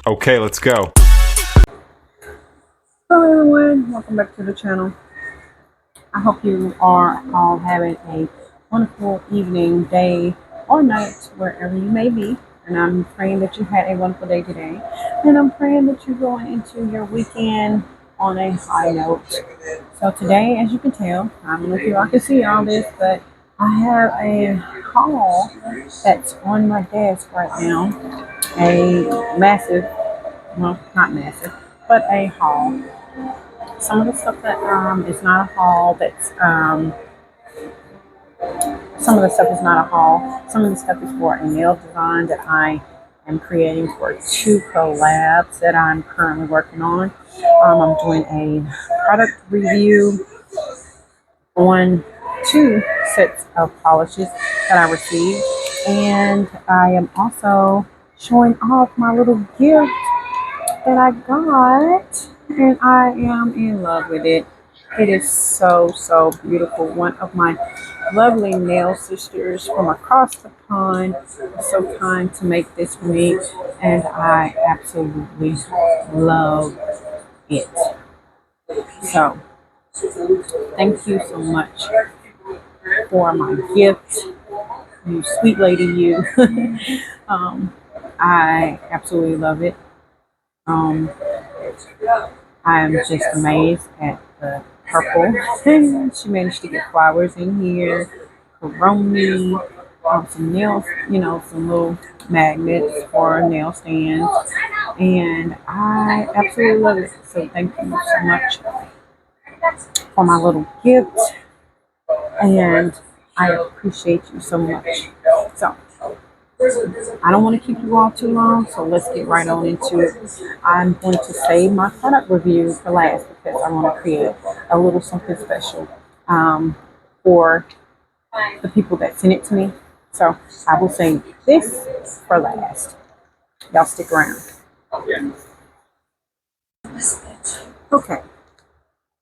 Okay, let's go. Hello everyone, welcome back to the channel. I hope you are all having a wonderful evening, day, or night, wherever you may be. And I'm praying that you had a wonderful day today. And I'm praying that you're going into your weekend on a high note. So today, as you can tell, I don't know if you all can see all this, but I have a haul that's on my desk right now. A massive, well, not massive, but a haul. Some of the stuff that is not a haul. Some of the stuff is not a haul. Some of the stuff is for a nail design that I am creating for two collabs that I'm currently working on. I'm doing a product review on two sets of polishes that I received, and I am also showing off my little gift that I got, and I am in love with it. It is so beautiful. One of my lovely nail sisters from across the pond was so kind to make this for me, and I absolutely love it. So, thank you so much for my gift, you sweet lady, you. um, I absolutely love it. Um, I'm just amazed at the purple. She managed to get flowers in here, coroni, some nails, some little magnets for nail stands. And I absolutely love it. So thank you so much for my little gift. And I appreciate you so much. So I don't want to keep you all too long, so let's get right on into it. I'm going to save my product review for last because I want to create a little something special for the people that sent it to me. So I will save this for last. Y'all stick around. Okay.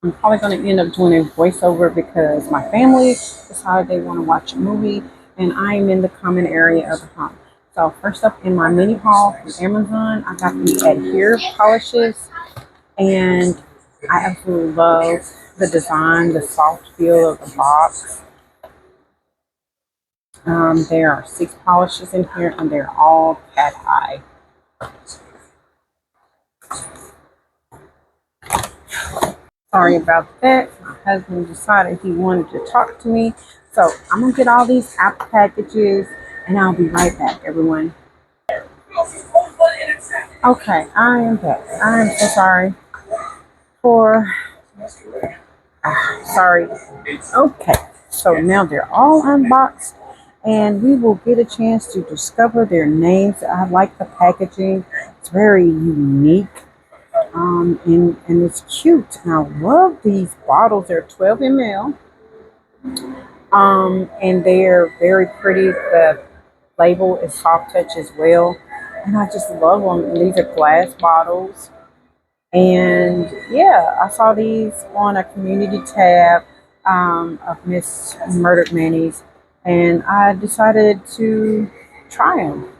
I'm probably going to end up doing a voiceover because my family decided they want to watch a movie and I'm in the common area of the home. So first up in my mini haul from Amazon, I got the Adhere polishes, and I absolutely love the design, the soft feel of the box. There are 6 polishes in here and they're all cat eye. Sorry about that. My husband decided he wanted to talk to me. So I'm going to get all these out the packages and I'll be right back, everyone. Okay, I am back. I am so sorry for... sorry. Okay, so now they're all unboxed and we will get a chance to discover their names. I like the packaging. It's very unique. And it's cute. And I love these bottles. They're 12 ml. And they're very pretty. The label is soft touch as well. And I just love them. These are glass bottles. And yeah, I saw these on a community tab of Miss Murdered Manny's. And I decided to try them.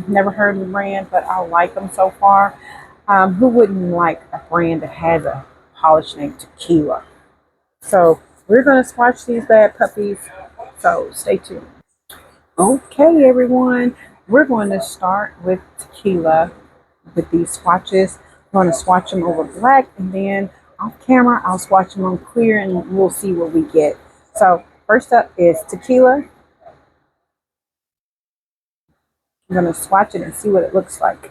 Never heard of the brand, but I like them so far. Who wouldn't like a brand that has a polish named Tequila? So we're going to swatch these bad puppies. So stay tuned. Okay, everyone. We're going to start with Tequila with these swatches. I'm going to swatch them over black, and then off camera, I'll swatch them on clear, and we'll see what we get. So first up is Tequila. I'm going to swatch it and see what it looks like.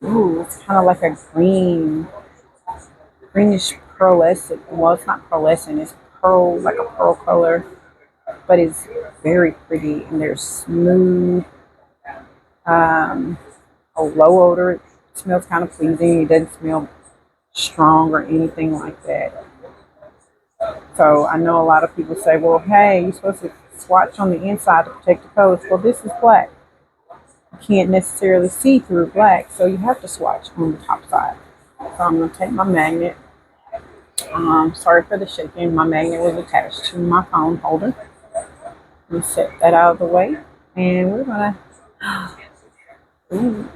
Ooh, it's kind of like a greenish pearlescent. Well, it's not pearlescent. It's pearl, like a pearl color, but it's very pretty and they're smooth. A low odor. It smells kind of pleasing. It doesn't smell strong or anything like that. So I know a lot of people say, well, hey, you're supposed to swatch on the inside to protect the colors. Well, this is black. You can't necessarily see through black, so you have to swatch on the top side. So I'm going to take my magnet. Sorry for the shaking. My magnet was attached to my phone holder. Let me set that out of the way. And we're going to Ooh,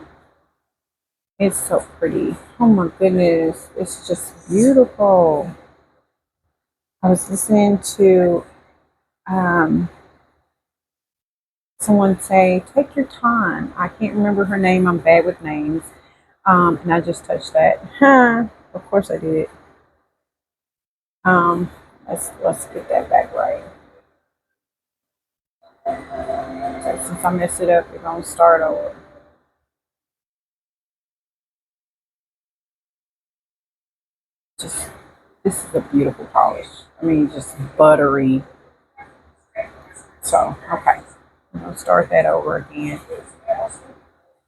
it's so pretty. Oh my goodness. It's just beautiful. I was listening to um, someone say, take your time. I can't remember her name. I'm bad with names. And I just touched that. Huh. Of course I did. Um, let's get that back right. Okay, since I messed it up, we're gonna start over. Just this is a beautiful polish. I mean, just buttery. So okay, I'm gonna start that over again.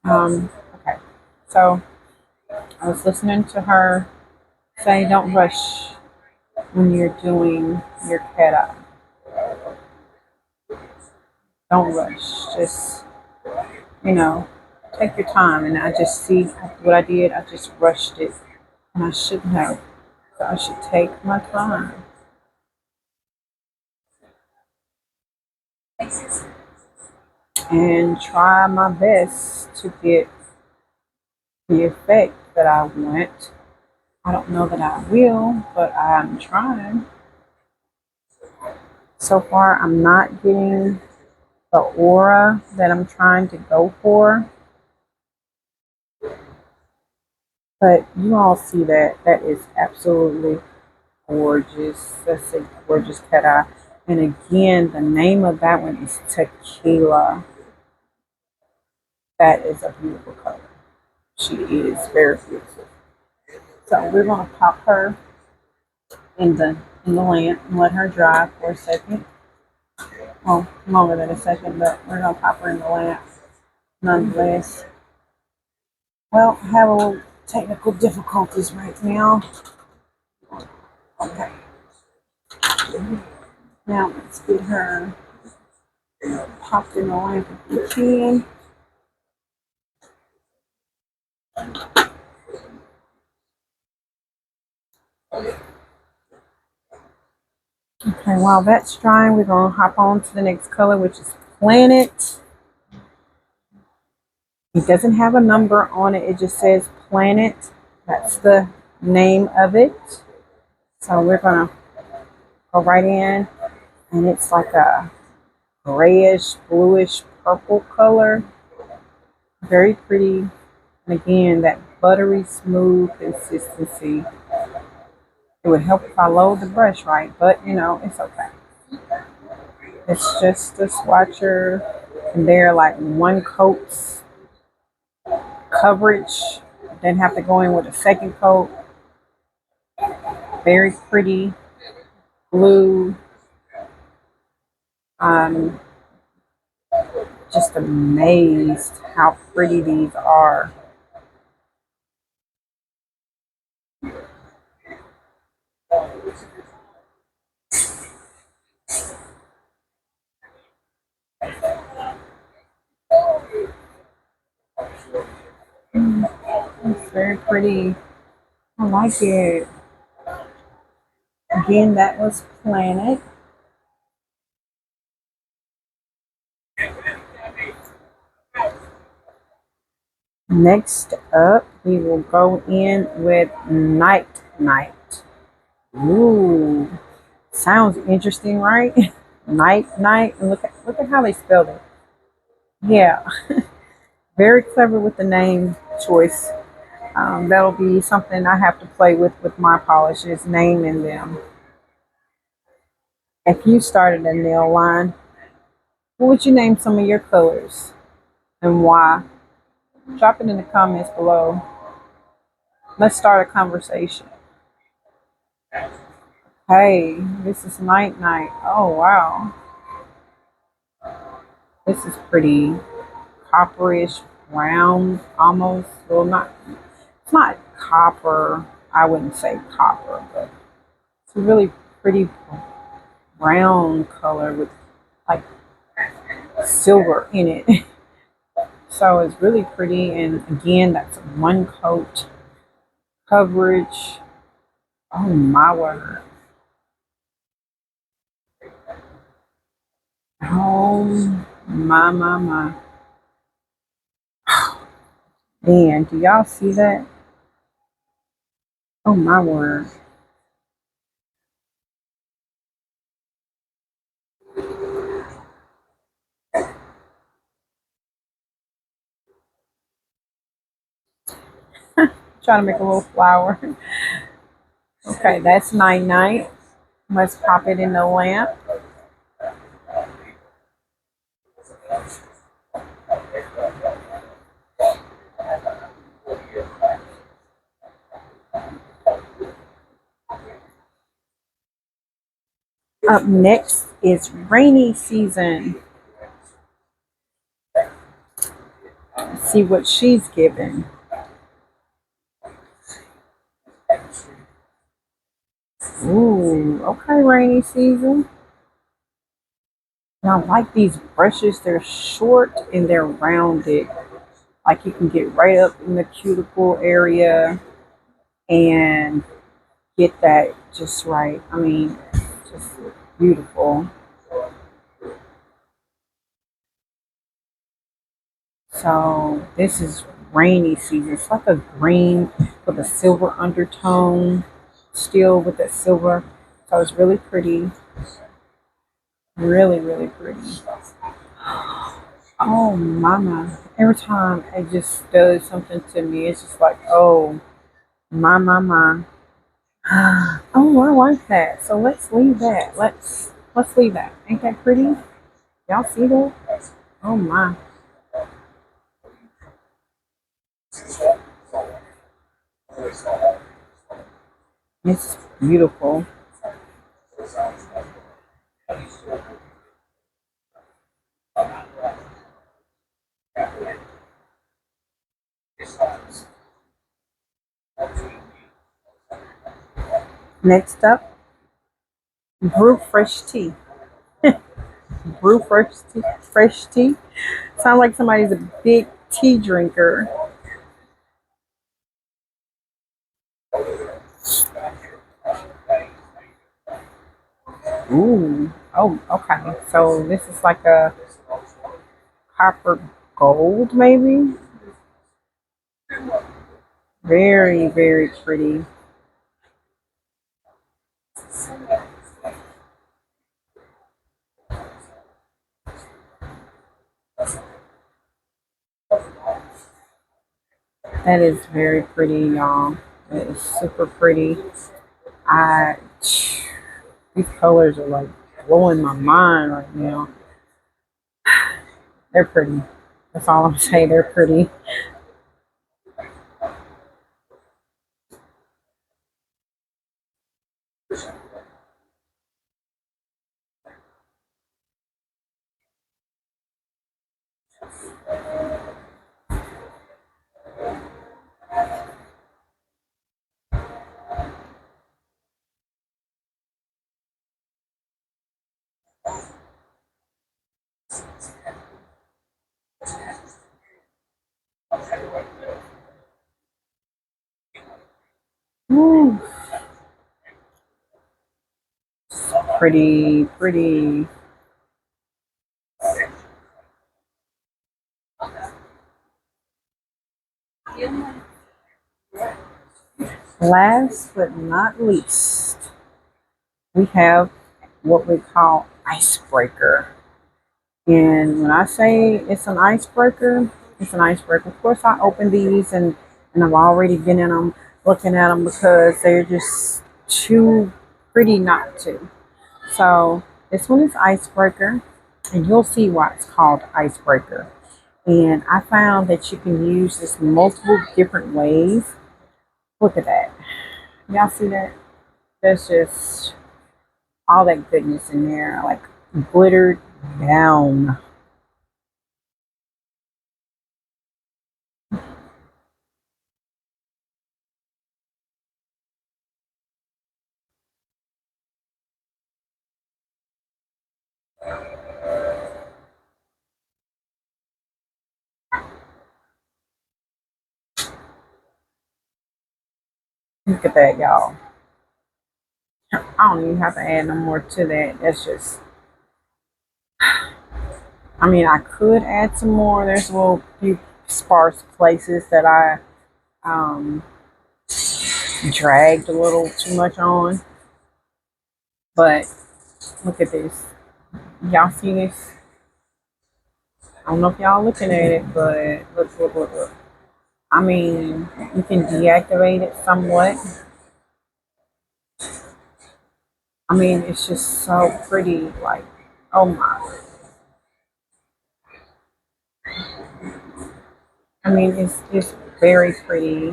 Okay, so I was listening to her say, "Don't rush when you're doing your cat eye. Don't rush. Just you know, take your time." And I just see what I did. I just rushed it, and I shouldn't have. So I should take my time and try my best to get the effect that I want. I don't know that I will, but I'm trying. So far, I'm not getting the aura that I'm trying to go for, but you all see that. That is absolutely gorgeous. That's a gorgeous cat eye. And again, the name of that one is Tequila. That is a beautiful color. She is very beautiful. So we're gonna pop her in the lamp and let her dry for a second. Well, longer than a second, but we're gonna pop her in the lamp nonetheless. Well, I have a little technical difficulties right now. Okay, now let's get her popped in the lamp if we can. Okay, while that's drying, we're gonna hop on to the next color, which is Planet. It doesn't have a number on it, it just says Planet. That's the name of it. So we're gonna go right in, and it's like a grayish, bluish, purple color. Very pretty. And again, that buttery smooth consistency. It would help if I load the brush right, but it's okay. It's just a swatcher, and they're like one coat's coverage. Then have to go in with a second coat. Very pretty blue. I'm just amazed how pretty these are. It's very pretty. I like it. Again, that was Planet. Next up, we will go in with Night Night. Ooh, sounds interesting, right? Night Night. And look at how they spelled it. Yeah, very clever with the name choice. That'll be something I have to play with my polishes, naming them. If you started a nail line, what would you name some of your colors and why? Drop it in the comments below. Let's start a conversation. Hey, this is Night Night. Oh wow, this is pretty copperish brown, almost. Well, not it's not copper. I wouldn't say copper, but it's a really pretty brown color with like silver in it. So it's really pretty, and again, that's one coat coverage. Oh my word. Oh my. Man, do y'all see that? Oh my word. Trying to make a little flower. Okay, that's night night. Let's pop it in the lamp. Up next is rainy season. Let's see what she's given. Ooh, okay, rainy season. And I like these brushes. They're short and they're rounded. Like you can get right up in the cuticle area and get that just right. I mean, just beautiful. So this is rainy season. It's like a green with a silver undertone, still with that silver. So it's really pretty. Really, really pretty. Oh, mama. Every time it just does something to me, it's just like, oh, my. Oh, I like that. So let's leave that. Let's leave that. Ain't that pretty? Y'all see that? Oh my. It's beautiful. Next up, brew fresh tea. Brew fresh tea. Sounds like somebody's a big tea drinker. Ooh. Oh, okay. So this is like a copper gold, maybe. Very, very pretty. That is very pretty, y'all. It is super pretty. I these colors are like blowing my mind right now. They're pretty. That's all I'm saying. They're pretty. Ooh, pretty, pretty. Last but not least, we have what we call icebreaker. And when I say it's an icebreaker, it's an icebreaker. Of course, I opened these and I've already been in them, looking at them because they're just too pretty not to. So this one is icebreaker, and you'll see why it's called icebreaker. And I found that you can use this multiple different ways. Look at that. Y'all see that? There's just all that goodness in there, like glittered down. Look at that, y'all. I don't even have to add no more to that. That's just, I mean, I could add some more. There's a little few sparse places that I dragged a little too much on. But look at this. Y'all see this? I don't know if y'all looking at it, but look. I mean, you can deactivate it somewhat. I mean, it's just so pretty. Like, oh my. I mean, it's very pretty.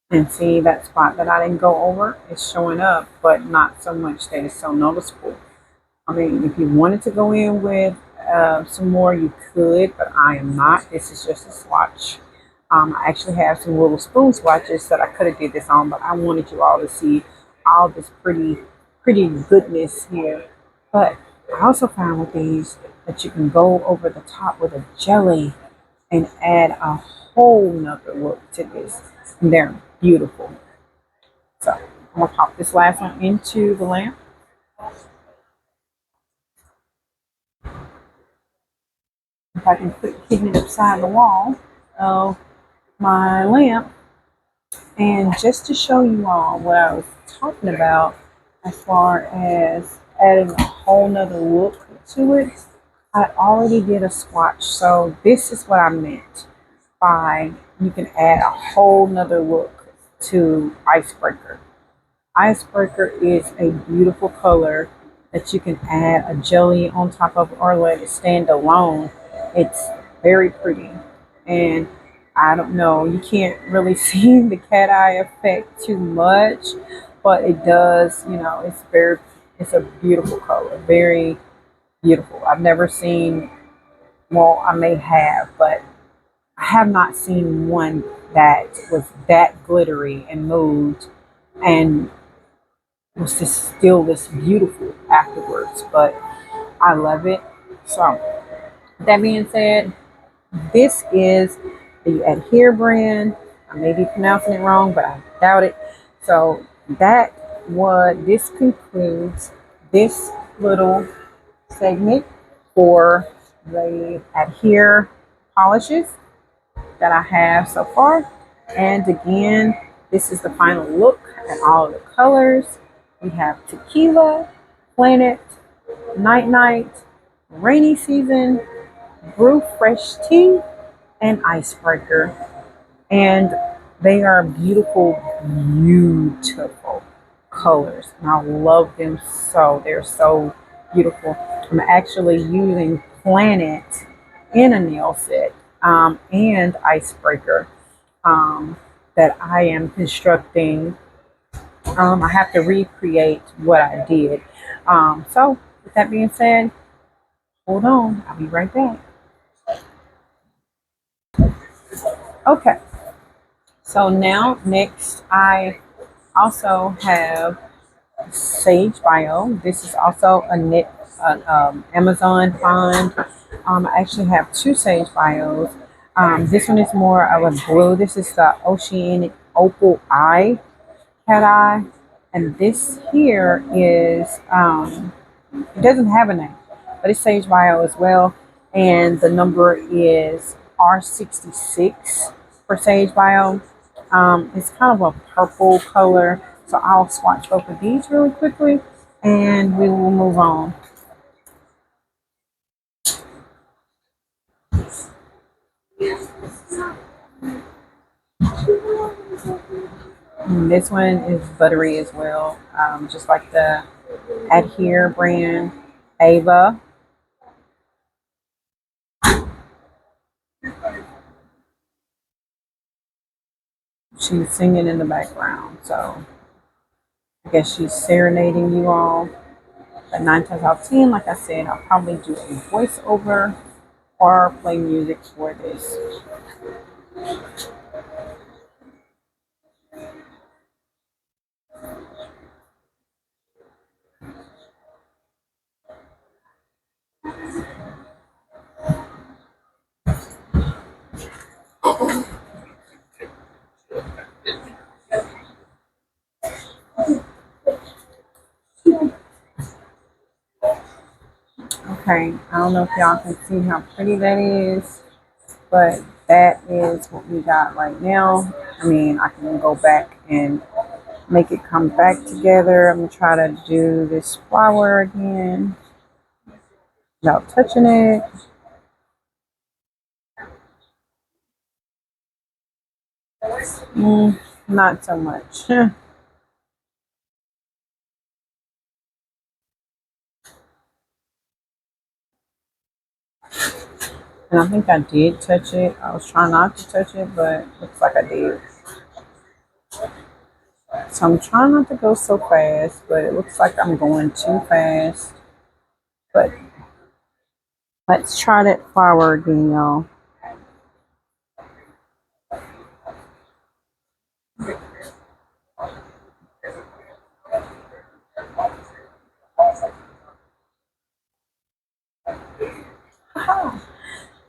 And see that spot that I didn't go over is showing up, but not so much that it's so noticeable. I mean, if you wanted to go in with some more, you could, but I am not. This is just a swatch. I actually have some little spoon swatches that I could have did this on, but I wanted you all to see all this pretty goodness here. But I also found with these that you can go over the top with a jelly and add a whole nother look to this. And they're beautiful. So I'm gonna pop this last one into the lamp. If I can quit hitting it upside the wall of my lamp. And just to show you all what I was talking about as far as adding a whole nother look to it, I already did a swatch. So this is what I meant by you can add a whole nother look to Icebreaker. Icebreaker is a beautiful color that you can add a jelly on top of or let it stand alone. It's very pretty. And I don't know, you can't really see the cat eye effect too much, but it does, it's a beautiful color. Very beautiful. I've never seen, well, I may have, but I have not seen one that was that glittery and moved and was just still this beautiful afterwards. But I love it. So that being said, this is the Adhere brand. I may be pronouncing it wrong, but I doubt it. So this concludes this little segment for the Adhere polishes that I have so far. And again, this is the final look at all of the colors. We have Tequila, Planet, Night Night, Rainy Season, Brew Fresh Tea, and Icebreaker. And they are beautiful colors. And I love them so. They're so beautiful. I'm actually using Planet in a nail set and Icebreaker that I am constructing. I have to recreate what I did. So with that being said, hold on. I'll be right back. Okay. So now next I also have Sage Bio. This is also a knit Amazon find. I actually have two Sage Bios. This one is more of a blue. This is the Oceanic Opal Eye cat eye, and this here is it doesn't have a name, but it's Sage Bio as well, and the number is R66 for Sage Bio. It's kind of a purple color, so I'll swatch both of these really quickly and we will move on. And this one is buttery as well, just like the Adhere brand, Ava. She's singing in the background, so I guess she's serenading you all. But 9 times out of 10, like I said, I'll probably do a voiceover or play music for this. Okay, I don't know if y'all can see how pretty that is, but that is what we got right now. I mean, I can go back and make it come back together. I'm gonna try to do this flower again without touching it. Not so much. And I think I did touch it. I was trying not to touch it, but looks like I did. So I'm trying not to go so fast, but it looks like I'm going too fast. But let's try that flower again, y'all.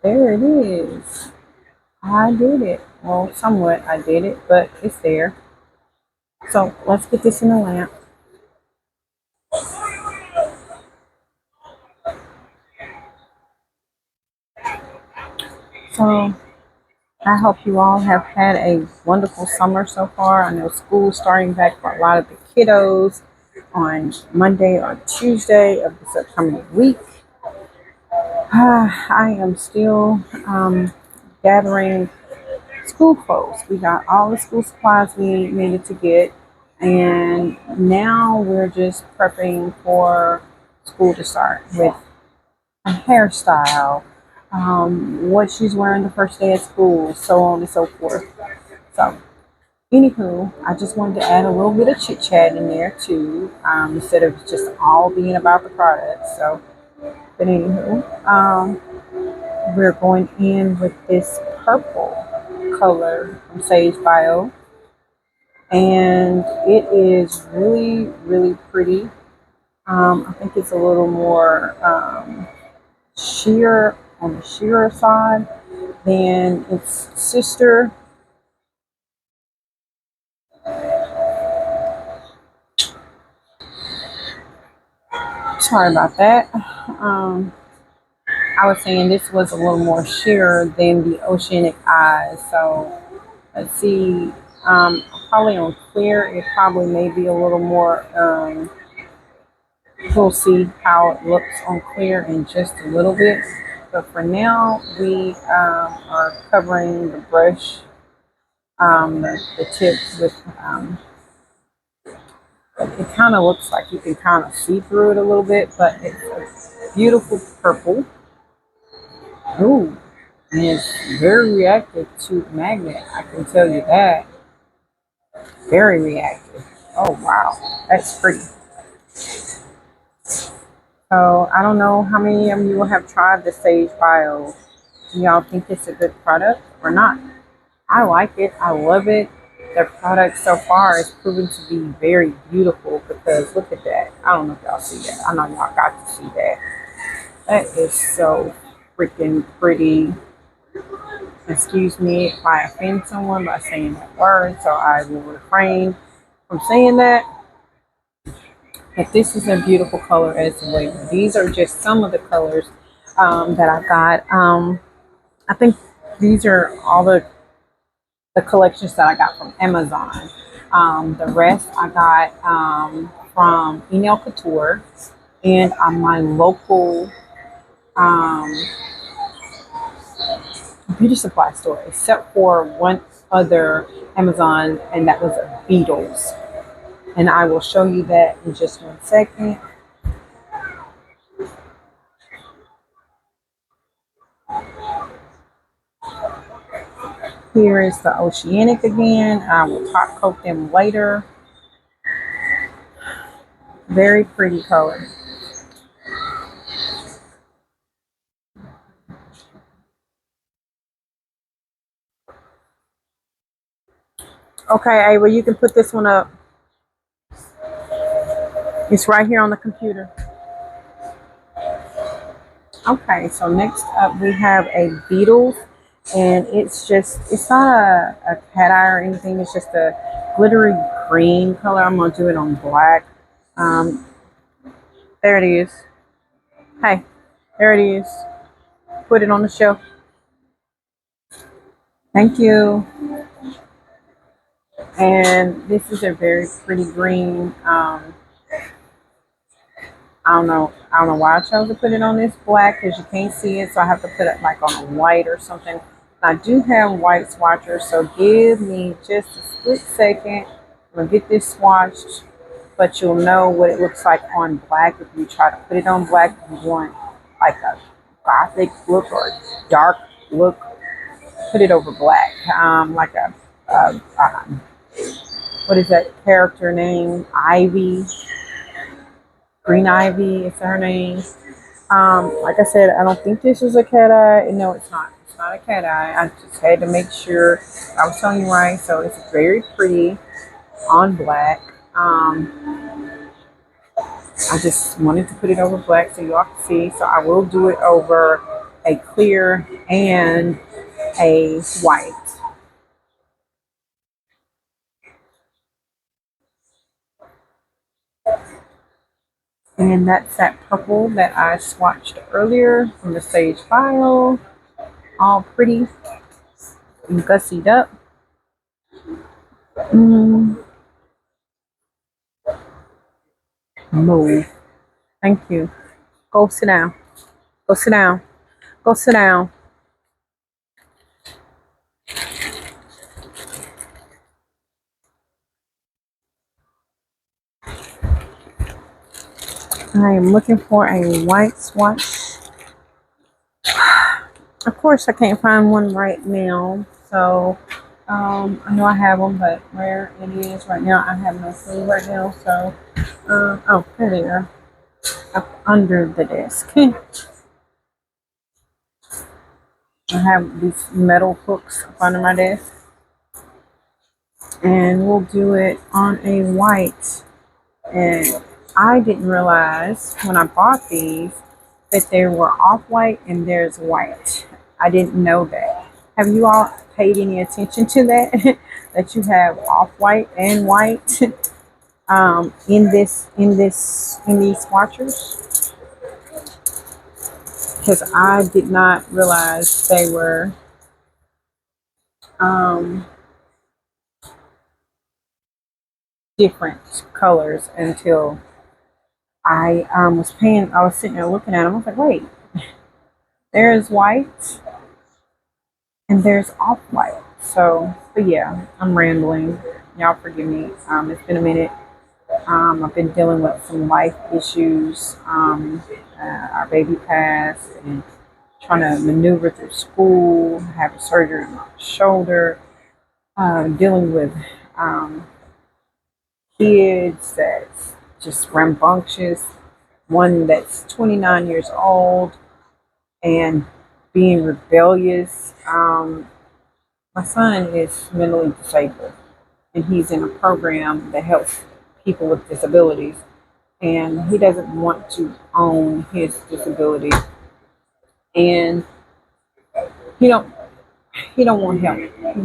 There it is. I did it. Well, somewhat I did it, but it's there. So let's get this in the lamp. So I hope you all have had a wonderful summer so far. I know school's starting back for a lot of the kiddos on Monday or Tuesday of this upcoming week. I am still gathering school clothes. We got all the school supplies we needed to get, and now we're just prepping for school to start with a hairstyle, what she's wearing the first day of school, so on and so forth. So, anywho, I just wanted to add a little bit of chit chat in there too, instead of just all being about the product. So, but anywho, we're going in with this purple color from Sage Bio, and it is really, really pretty. I think it's a little more sheer on the sheer side than its sister. Sorry about that. Um, I was saying this was a little more sheer than the Oceanic Eyes. So let's see. Probably on clear, it probably may be a little more. We'll see how it looks on clear in just a little bit. But for now, we are covering the brush, the tips with. It kind of looks like you can kind of see through it a little bit, but it's a beautiful purple. Ooh, and it's very reactive to magnet. I can tell you that. Very reactive. Oh wow, that's pretty. So I don't know how many of you have tried the Sage Bio. Do y'all think it's a good product or not? I like it. I love it. Their product so far is proven to be very beautiful because look at that. I don't know if y'all see that. I know y'all got to see that. That is so freaking pretty. Excuse me if I offend someone by saying that word, so I will refrain from saying that. But this is a beautiful color as well. These are just some of the colors that I got. I think these are all the collections that I got from Amazon. The rest I got from Enel Couture and on my local um, beauty supply store, except for one other Amazon, and that was Beetles. And I will show you that in just 1 second. Here is the Oceanic again. I will top coat them later. Very pretty color. Okay, Ava, you can put this one up. It's right here on the computer. Okay, so next up we have a Beetles, and it's not a cat eye or anything, it's just a glittery green color. I'm gonna do it on black. Um, there it is. Hey, There it is. Put it on the shelf. Thank you. And this is a very pretty green. I don't know why I chose to put it on this black because you can't see it. So I have to put it like on a white or something. I do have white swatchers, so give me just a split second. I'm gonna get this swatched, but you'll know what it looks like on black if you try to put it on black. If you want like a gothic look or dark look, put it over black. Like what is that character name? Ivy, Green Ivy is her name. Like I said, I don't think this is a cat eye. No, it's not. It's not a cat eye. I just had to make sure I was telling you right. So it's very pretty on black. I just wanted to put it over black so y'all can see. So I will do it over a clear and a white. And that's that purple that I swatched earlier from the Sage File. All pretty and gussied up. Mm, move. Thank you. Go sit down. Go sit down. Go sit down. I am looking for a white swatch. Of course, I can't find one right now. So, I know I have them, but where it is right now, I have no clue right now. So, oh, there they are. Up under the desk. I have these metal hooks up under my desk. And we'll do it on a white. And I didn't realize when I bought these that they were off-white and there's white. I didn't know that. Have you all paid any attention to that? That you have off-white and white in these swatchers? Because I did not realize they were um, different colors until I was sitting there looking at them. I was like, wait, there's white and there's off-white. So, but yeah, I'm rambling. Y'all forgive me. It's been a minute. I've been dealing with some life issues. Our baby passed and trying to maneuver through school, having surgery on my shoulder, dealing with um, kids that's just rambunctious, one that's 29 years old and being rebellious. My son is mentally disabled and he's in a program that helps people with disabilities and he doesn't want to own his disability and he don't he don't want help.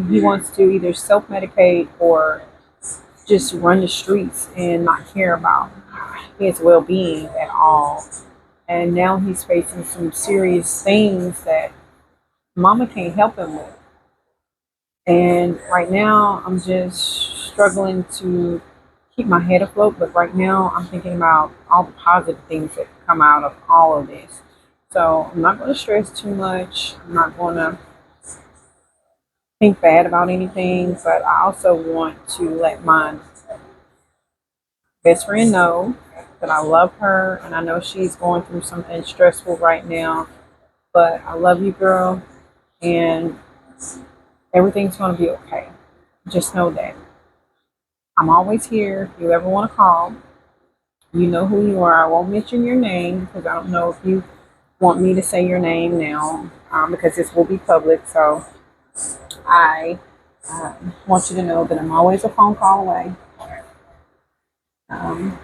He wants to either self-medicate or just run the streets and not care about his well-being at all. And now he's facing some serious things that mama can't help him with. And right now, I'm just struggling to keep my head afloat. But right now, I'm thinking about all the positive things that come out of all of this. So I'm not going to stress too much. I'm not going to think bad about anything. But I also want to let my best friend know that I love her. And I know she's going through something stressful right now. But I love you, girl. And everything's going to be okay. Just know that. I'm always here. If you ever want to call, you know who you are. I won't mention your name because I don't know if you want me to say your name now because this will be public. So I want you to know that I'm always a phone call away. Um,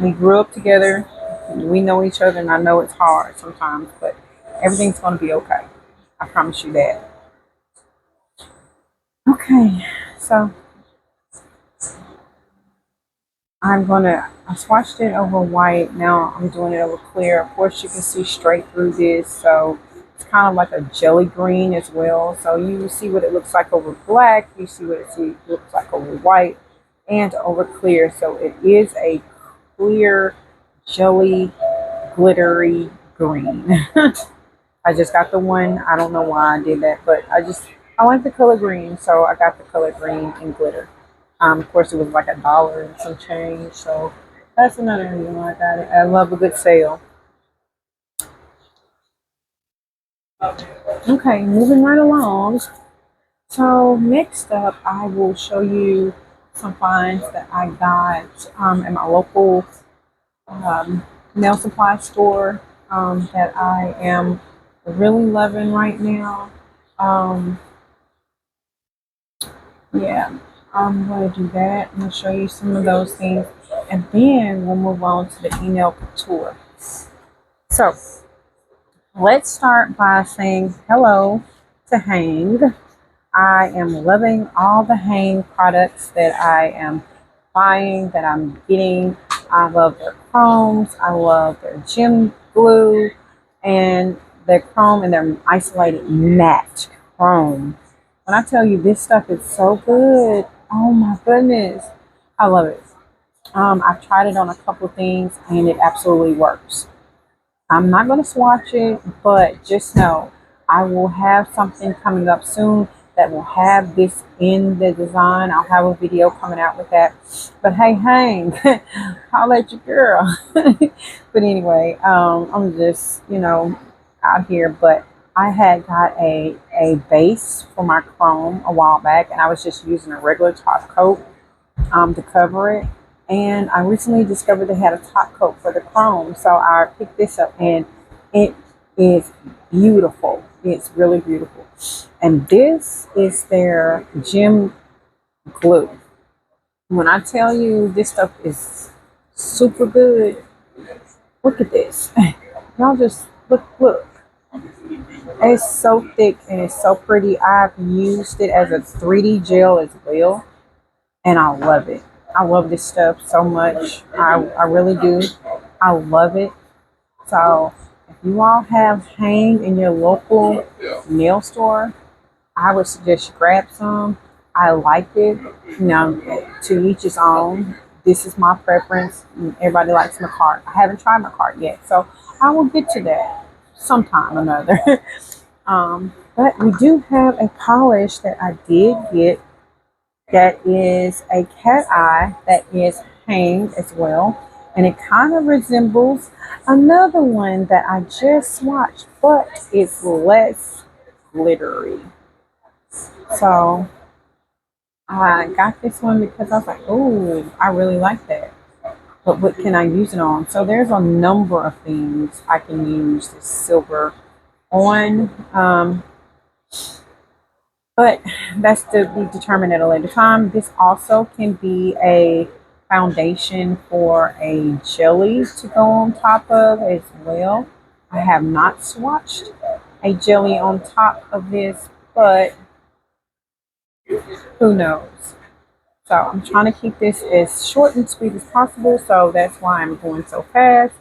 we grew up together. We know each other, and I know it's hard sometimes, but everything's going to be okay. I promise you that. Okay, so I swatched it over white. Now I'm doing it over clear. Of course, you can see straight through this. So it's kind of like a jelly green as well. So you see what it looks like over black. You see what looks like over white and over clear. So it is a clear jelly glittery green. I just got the one. I don't know why I did that, but I like the color green, so I got the color green and glitter. Of course, it was like $1 and some change, so that's another reason why I got it. I love a good sale. Okay, moving right along. So next up, I will show you some finds that I got at my local um, nail supply store that I am really loving right now. Um, yeah, I'm going to do that. I'm going to show you some of those things, and then we'll move on to the email couture. So let's start by saying hello to Hang. I am loving all the Hang products that I am buying, that I'm getting. I love their chromes. I love their gem glue and their chrome and their isolated matte chrome. When I tell you this stuff is so good, oh my goodness, I love it. I've tried it on a couple of things and it absolutely works. I'm not going to swatch it, but just know I will have something coming up soon that will have this in the design. I'll have a video coming out with that. But hey, Hang, I'll let you girl. But anyway, I'm just, out here. But I had got a base for my chrome a while back, and I was just using a regular top coat to cover it. And I recently discovered they had a top coat for the chrome. So I picked this up and it is beautiful. It's really beautiful. And this is their gem glue. When I tell you this stuff is super good, look at this. Y'all just look. It's so thick and it's so pretty. I've used it as a 3D gel as well, and I love it. I love this stuff so much. I really do. I love it. So if you all have Hang in your local nail store, I would suggest you grab some. I like it. To each his own. This is my preference. Everybody likes my cart. I haven't tried my cart yet, so I will get to that sometime or another. But we do have a polish that I did get that is a cat eye that is Hang as well. And it kind of resembles another one that I just swatched, but it's less glittery. So I got this one because I was like, oh, I really like that. But what can I use it on? So there's a number of things I can use this silver on. But that's to be determined at a later time. This also can be a foundation for a jelly to go on top of as well. I have not swatched a jelly on top of this, but who knows? So I'm trying to keep this as short and sweet as possible, so that's why I'm going so fast.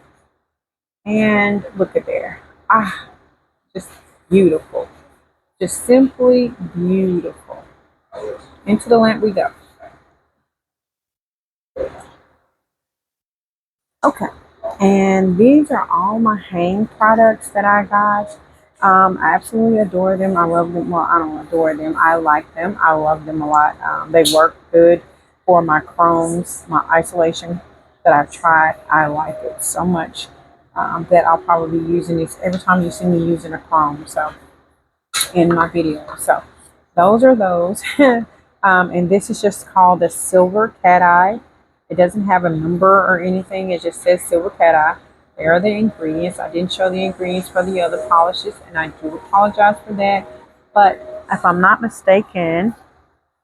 And look at there. Just beautiful. Just simply beautiful. Into the lamp we go. Okay. And these are all my Hang products that I got. I absolutely adore them. I love them. Well, I don't adore them. I like them. I love them a lot. They work good for my chromes, my isolation that I've tried. I like it so much that I'll probably be using this every time you see me using a chrome. So in my video. So those are those. And this is just called the Silver Cat Eye. It doesn't have a number or anything. It just says Silver Cat Eye. There are the ingredients. I didn't show the ingredients for the other polishes, and I do apologize for that. But if I'm not mistaken,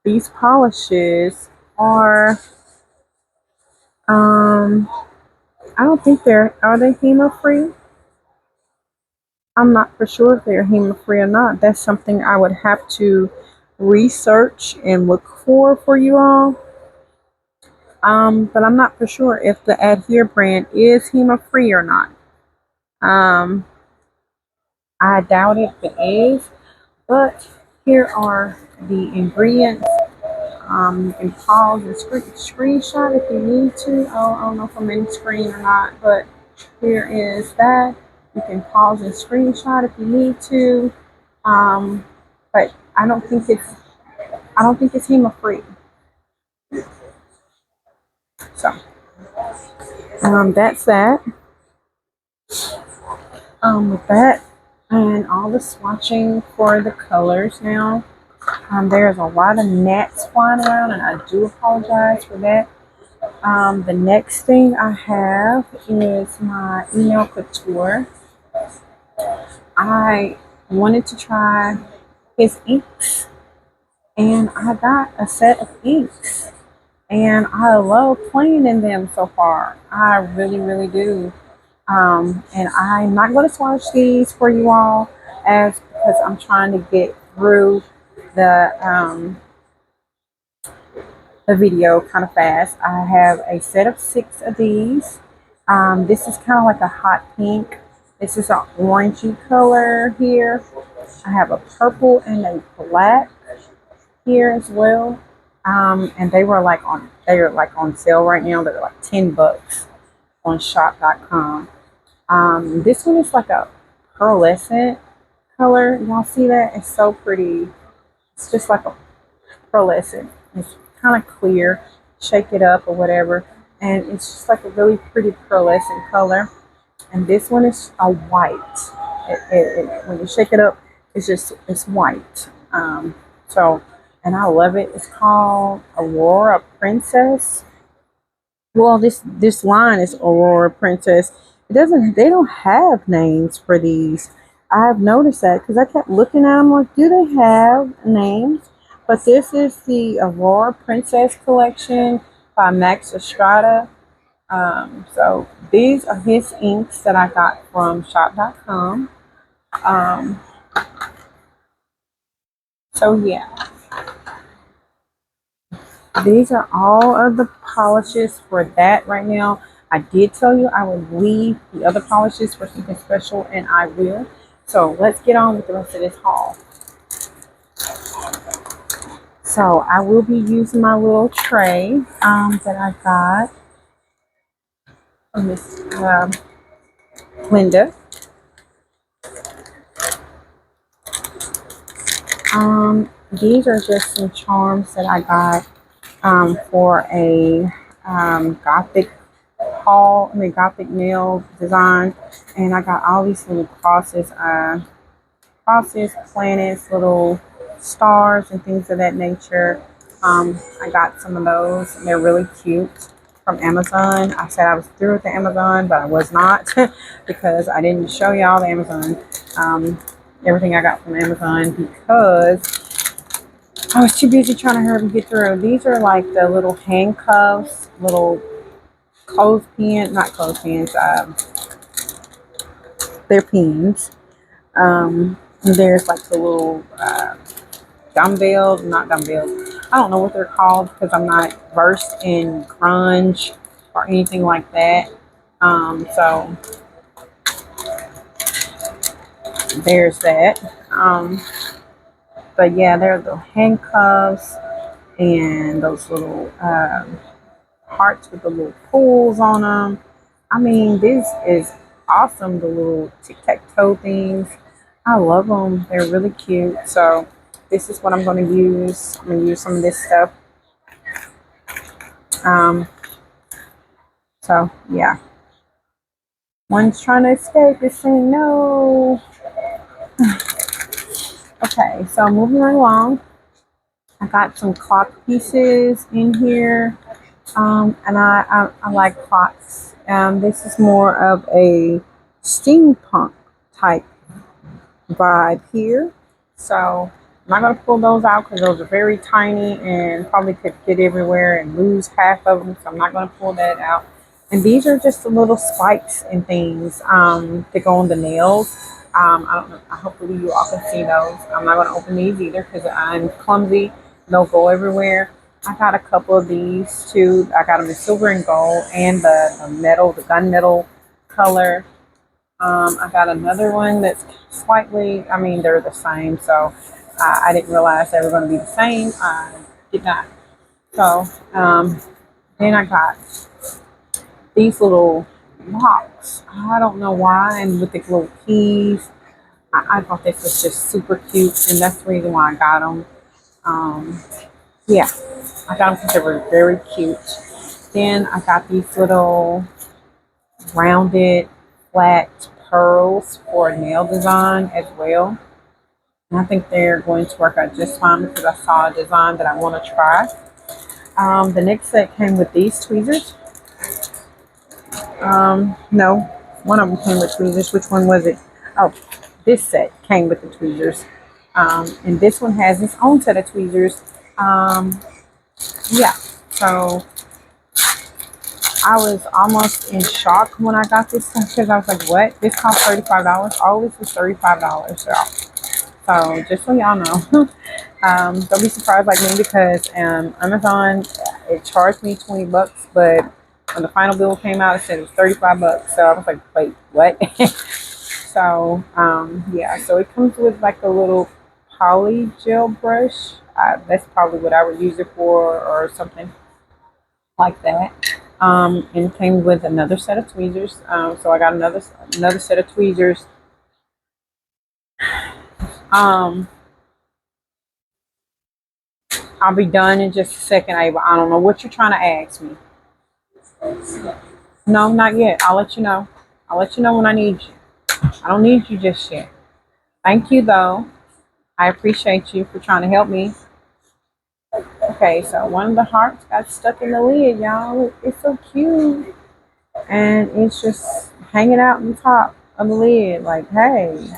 these polishes are, I don't think are they HEMA free? I'm not for sure if they're HEMA free or not. That's something I would have to research and look for you all. But I'm not for sure if the Adhere brand is HEMA free or not. Um, I doubt it if it is, but here are the ingredients. You can pause and screenshot if you need to. I don't know if I'm in screen or not, but here is that. You can pause and screenshot if you need to. But I don't think it's HEMA free. So that's that. With that and all the swatching for the colors now. There's a lot of gnats flying around, and I do apologize for that. The next thing I have is my email couture. I wanted to try his inks, and I got a set of inks, and I love playing in them so far. I really, really do. And I'm not going to swatch these for you all as because I'm trying to get through the the video kind of fast. I have a set of 6 of these. This is kind of like a hot pink. This is an orangey color here. I have a purple and a black here as well. And they were like on sale right now. They're like $10 on shop.com. This one is like a pearlescent color. Y'all see that? It's so pretty. It's just like a pearlescent. It's kind of clear. Shake it up or whatever. And it's just like a really pretty pearlescent color. And this one is a white. When you shake it up, it's white. And I love it. It's called Aurora Princess. Well, this line is Aurora Princess. They don't have names for these. I've noticed that because I kept looking at them like, do they have names? But this is the Aurora Princess collection by Max Estrada. So these are his inks that I got from shop.com. So yeah, these are all of the polishes for that right now. I did tell you I would leave the other polishes for something special, and I will. So let's get on with the rest of this haul. So I will be using my little tray that I got from Miss Linda. These are just some charms that I got for a gothic gothic nail design, and I got all these little crosses, planets, little stars, and things of that nature. I got some of those, and they're really cute from Amazon. I said I was through with the Amazon, but I was not because I didn't show y'all the Amazon, everything I got from Amazon because I was too busy trying to hurry and get through. These are like the little handcuffs, little not clothespins, they're pins. There's like the little dumbbells, not dumbbells. I don't know what they're called because I'm not versed in grunge or anything like that. So there's that. But yeah, there are the handcuffs and those little hearts with the little pulls on them. I mean, this is awesome. The little tic-tac-toe things. I love them. They're really cute. So this is what I'm going to use. I'm going to use some of this stuff. So yeah. One's trying to escape. It's saying no. Okay, so moving right along. I got some clock pieces in here. And I like clocks. This is more of a steampunk type vibe here. So I'm not going to pull those out because those are very tiny and probably could fit everywhere and lose half of them. So I'm not going to pull that out. And these are just the little spikes and things that go on the nails. I don't know. Hopefully you all can see those. I'm not going to open these either because I'm clumsy. They'll go everywhere. I got a couple of these too. I got them in silver and gold and the metal, the gunmetal color. I got another one that's slightly, I mean, they're the same. So I didn't realize they were going to be the same. I did not. So then I got these little locks. I don't know why. And with the little keys, I thought this was just super cute. And that's the reason why I got them. Um, yeah, I got them because they were very cute. Then I got these little rounded flat pearls for nail design as well. And I think they're going to work out just fine because I saw a design that I want to try. The next set came with these tweezers. No, one of them came with tweezers. Which one was it? Oh, this set came with the tweezers. And this one has its own set of tweezers. Yeah, so I was almost in shock when I got this stuff because I was like, what? This cost $35? All this was $35. So just so y'all know, don't be surprised like me because Amazon, it charged me 20 bucks, but when the final bill came out, it said it was 35 bucks. So I was like, wait, what? So, yeah, so it comes with like a little poly gel brush. That's probably what I would use it for or something like that. And it came with another set of tweezers. So I got another set of tweezers. Um, I'll be done in just a second, Ava. I don't know what you're trying to ask me. No, not yet. I'll let you know. I'll let you know when I need you. I don't need you just yet. Thank you, though. I appreciate you for trying to help me. Okay, so one of the hearts got stuck in the lid, y'all. It's so cute. And it's just hanging out on the top of the lid, like, hey.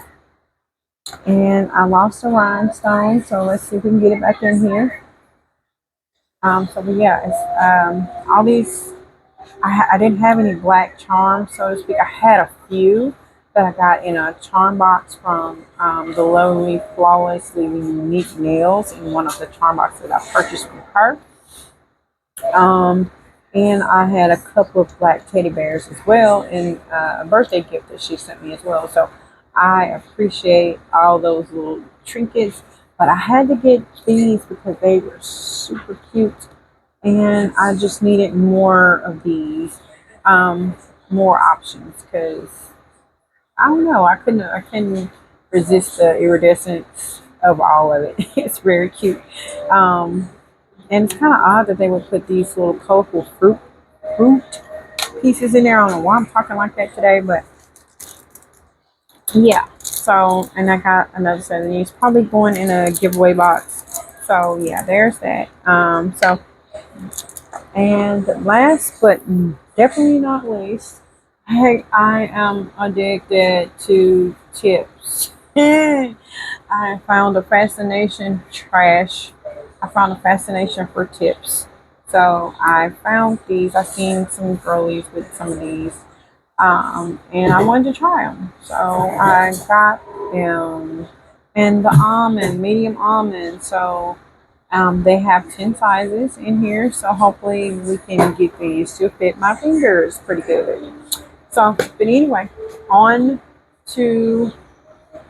And I lost a rhinestone, so let's see if we can get it back in here. But yeah, it's all these. I didn't have any black charms, so to speak. I had a few that I got in a charm box from the Lovely Flawlessly Unique Nails in one of the charm boxes that I purchased from her. And I had a couple of black teddy bears as well in a birthday gift that she sent me as well. So I appreciate all those little trinkets, but I had to get these because they were super cute, and I just needed more of these, more options because I don't know, I couldn't resist the iridescence of all of it. It's very cute. And it's kind of odd that they would put these little colorful fruit pieces in there. I don't know why I'm talking like that today, but yeah. So, and I got another set of these, probably going in a giveaway box. So yeah, there's that. And last but definitely not least, I am addicted to tips. I found a fascination I found a fascination for tips. So I found these. I seen some girlies with some of these, and I wanted to try them. So I got them in the almond, medium almond. So they have 10 sizes in here. So hopefully we can get these to fit my fingers pretty good. So, but anyway, on to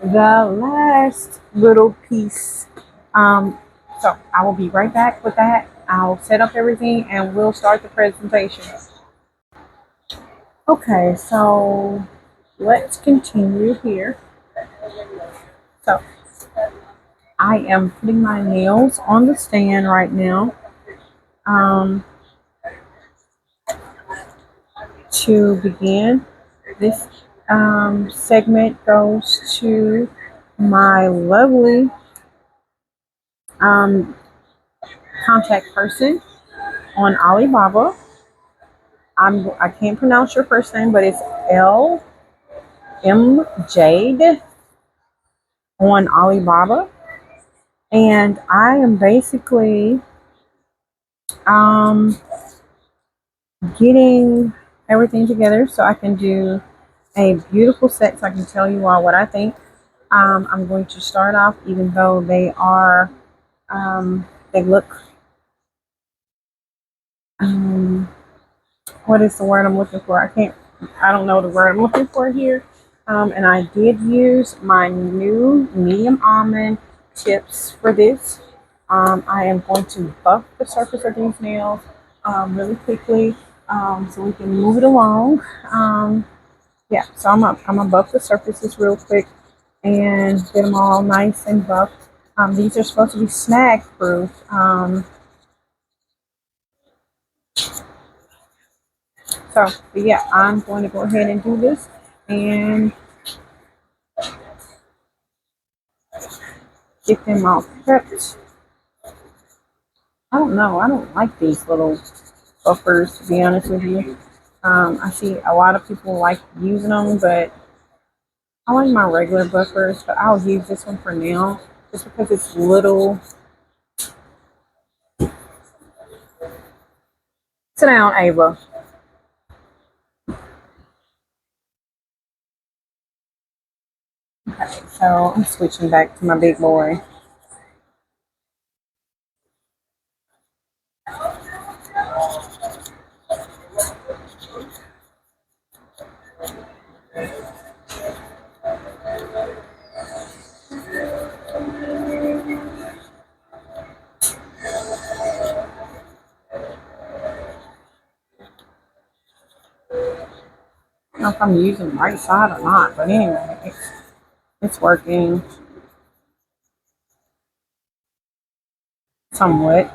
the last little piece. So I will be right back with that. I'll set up everything and we'll start the presentation. Okay, so let's continue here. So I am putting my nails on the stand right now. To begin, this segment goes to my lovely contact person on Alibaba. I can't pronounce your first name, but it's LM Jade on Alibaba. And I am basically getting everything together so I can do a beautiful set so I can tell you all what I think. I'm going to start off, even though they look um, what is the word I'm looking for? I don't know the word I'm looking for here. And I did use my new medium almond tips for this. I am going to buff the surface of these nails really quickly so we can move it along. Yeah, so I'm gonna buff the surfaces real quick and get them all nice and buffed. These are supposed to be snag proof. But yeah, I'm going to go ahead and do this and get them all prepped. I don't know. I don't like these little buffers, to be honest with you. I see a lot of people like using them, but I like my regular buffers. But I'll use this one for now, just because it's little. Sit down, Ava. Okay, so I'm switching back to my big boy. I don't know if I'm using the right side or not, but anyway, it's working somewhat.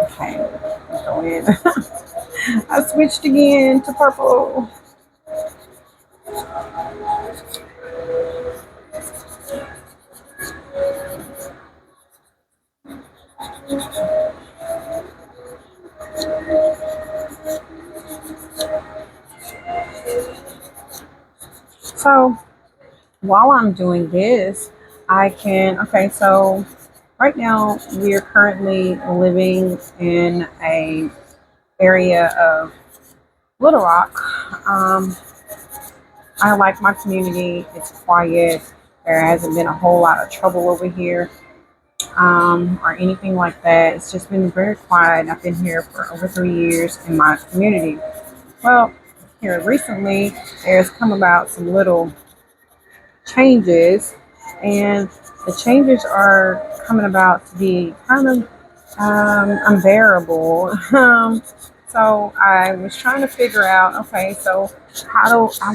Okay, go in. I switched again to purple. So while I'm doing this, okay, so right now we are currently living in a area of Little Rock. I like my community. It's quiet. There hasn't been a whole lot of trouble over here or anything like that. It's just been very quiet. I've been here for over 3 years in my community. Well, here recently, there's come about some little changes, and the changes are coming about to be kind of unbearable. So I was trying to figure out, okay, so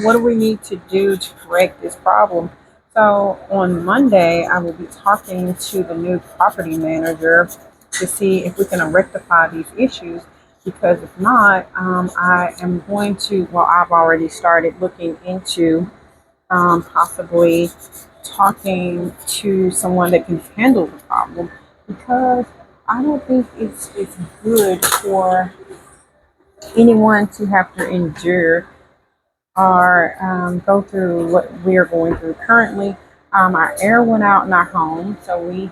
what do we need to do to correct this problem? So on Monday, I will be talking to the new property manager to see if we can rectify these issues. Because if not, I am going to, well, I've already started looking into possibly talking to someone that can handle the problem, because I don't think it's good for anyone to have to endure or go through what we're going through currently. Our air went out in our home, so they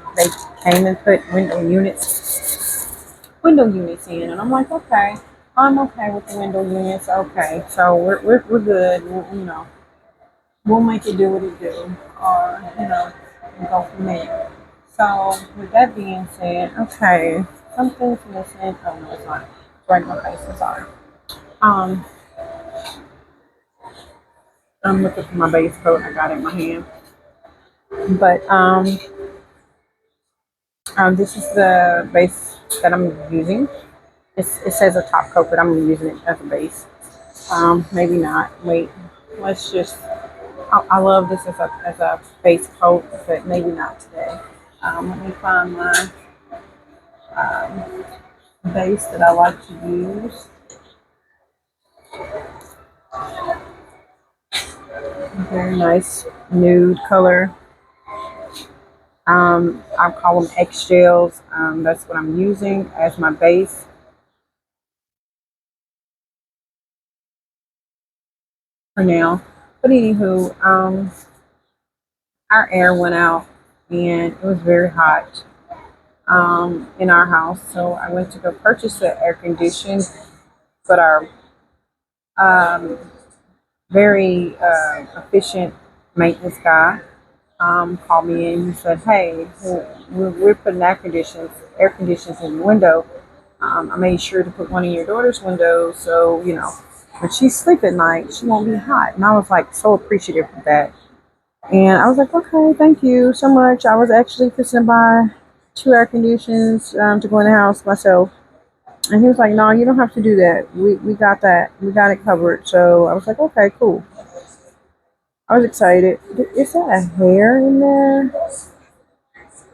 came and put window units in, and I'm like, okay, I'm okay with the window units. Okay, so we're good. We'll make it do what it do, or and go from there. So with that being said, okay, something's missing. Oh no, it's not. It's right in my face. I'm sorry. Um, I'm looking for my base coat. I got it in my hand, but this is the base that I'm using. It says a top coat, but I'm using it as a base. Maybe not. Wait, let's just. I love this as a base coat, but maybe not today. Let me find my um, base that I like to use. Very nice nude color. I call them X gels. That's what I'm using as my base for now. But anywho, our air went out and it was very hot. in our house. So I went to go purchase the air condition, but our um, very efficient maintenance guy called me in. He said, "Hey, we're putting air conditions in the window. I made sure to put one in your daughter's window, so when she sleep at night, she won't be hot." And I was like so appreciative of that. And I was like, "Okay, thank you so much." I was actually fixing to buy two air conditions to go in the house myself. And he was like, "No, you don't have to do that. We got that. We got it covered." So I was like, "Okay, cool." I was excited. Is that a hair in there?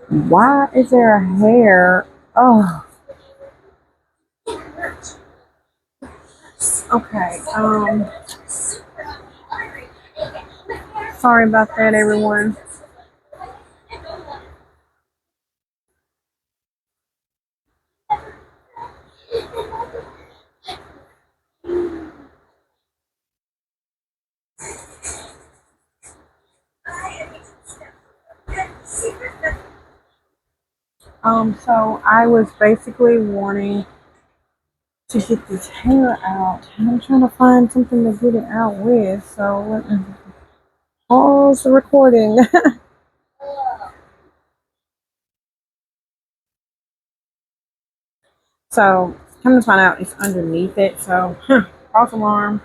Why is there a hair? Oh, okay. Sorry about that, everyone. So I was basically wanting to get this hair out. And I'm trying to find something to get it out with. So let me pause the recording. So come to find out, it's underneath it. So false alarm.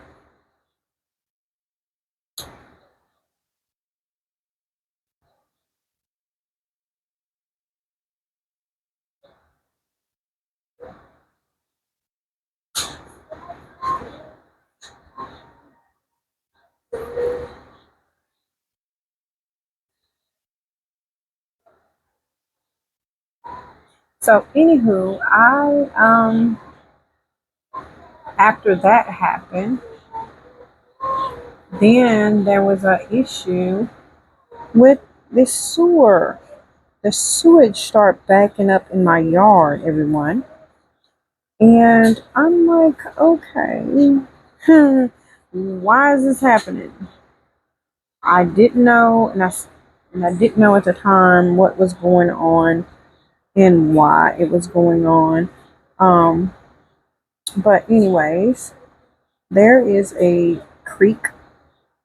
So anywho, I after that happened, then there was an issue with the sewer. The sewage started backing up in my yard, everyone. And I'm like, okay, why is this happening? I didn't know, and I didn't know at the time what was going on and why it was going on. Um, but anyways, there is a creek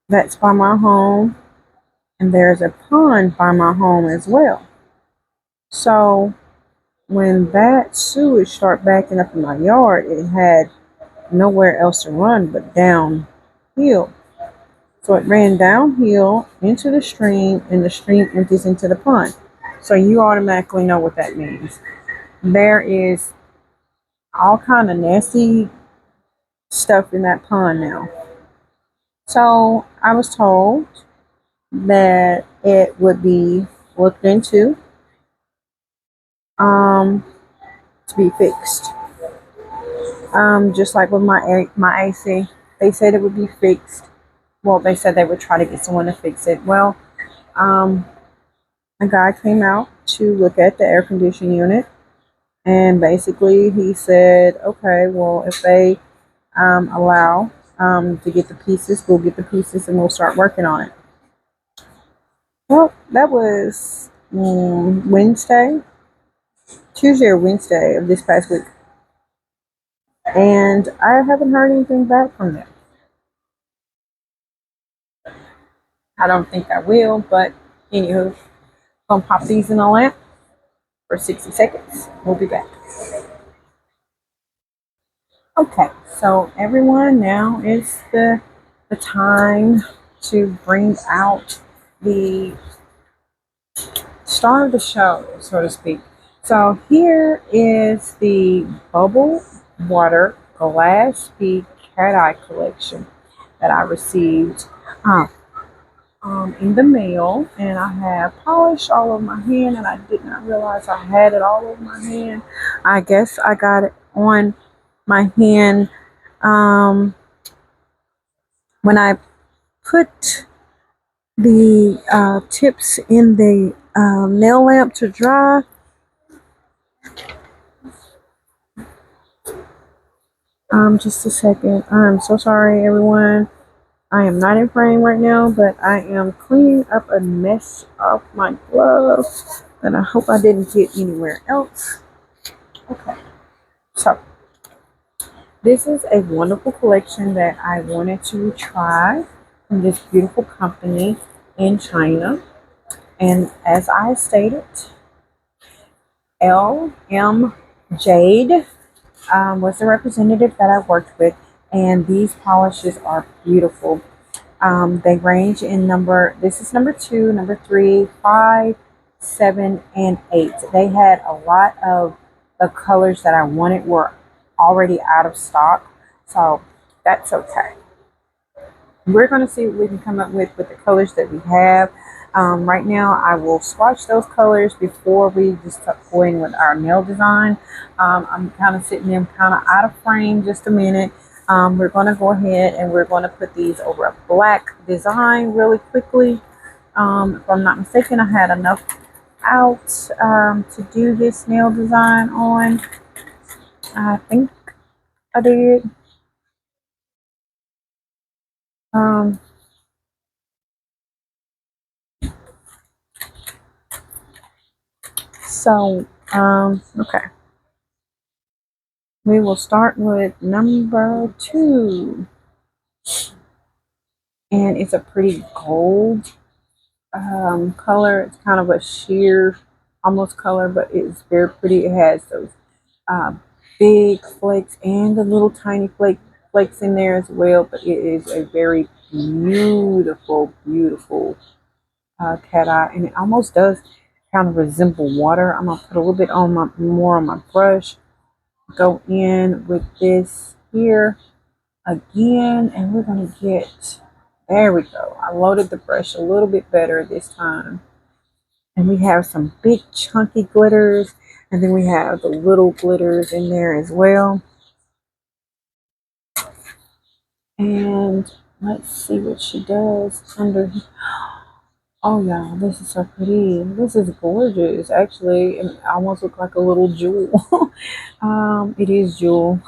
that's by my home, and there's a pond by my home as well. So when that sewage started backing up in my yard, it had nowhere else to run but downhill. So it ran downhill into the stream, and the stream empties into the pond. So you automatically know what that means. There is all kind of nasty stuff in that pond now. So I was told that it would be looked into um, to be fixed. Just like with my AC, they said it would be fixed. Well, they said they would try to get someone to fix it. Well, um, a guy came out to look at the air conditioning unit, and basically he said, okay, well, if they allow to get the pieces, we'll get the pieces and we'll start working on it. Well, that was Tuesday or Wednesday of this past week, and I haven't heard anything back from them. I don't think I will, but anywho, gonna pop these in a lamp for 60 seconds. We'll be back. Okay, so everyone, now is the time to bring out the star of the show, so to speak. So here is the bubble water glass bead cat eye collection that I received um, in the mail, and I have polished all over my hand, and I did not realize I had it all over my hand. I guess I got it on my hand um, when I put the tips in the nail lamp to dry. Just a second. I'm so sorry, everyone. I am not in frame right now, but I am cleaning up a mess off my glove. But I hope I didn't get anywhere else. Okay, so this is a wonderful collection that I wanted to try from this beautiful company in China. And as I stated, LM Jade was the representative that I worked with, and these polishes are beautiful. They range in number, this is number 2, number 3, 5, 7, and 8. They had a lot of the colors that I wanted were already out of stock, so that's okay. We're going to see what we can come up with the colors that we have. Right now, I will swatch those colors before we just start going with our nail design. I'm kind of sitting them kind of out of frame just a minute. We're going to go ahead and we're going to put these over a black design really quickly. If I'm not mistaken, I had enough out to do this nail design on. I think I did. Um, okay. We will start with number 2. And it's a pretty gold color. It's kind of a sheer almost color, but it's very pretty. It has those uh, big flakes and the little tiny flakes in there as well. But it is a very beautiful, beautiful cat eye. And it almost does kind of resemble water. I'm going to put a little bit on more on my brush. Go in with this here again, and we're going to get, there we go. I loaded the brush a little bit better this time. And we have some big chunky glitters, and then we have the little glitters in there as well. And let's see what she does under. Oh yeah, this is so pretty. This is gorgeous. Actually, it almost looks like a little jewel. It is jewel.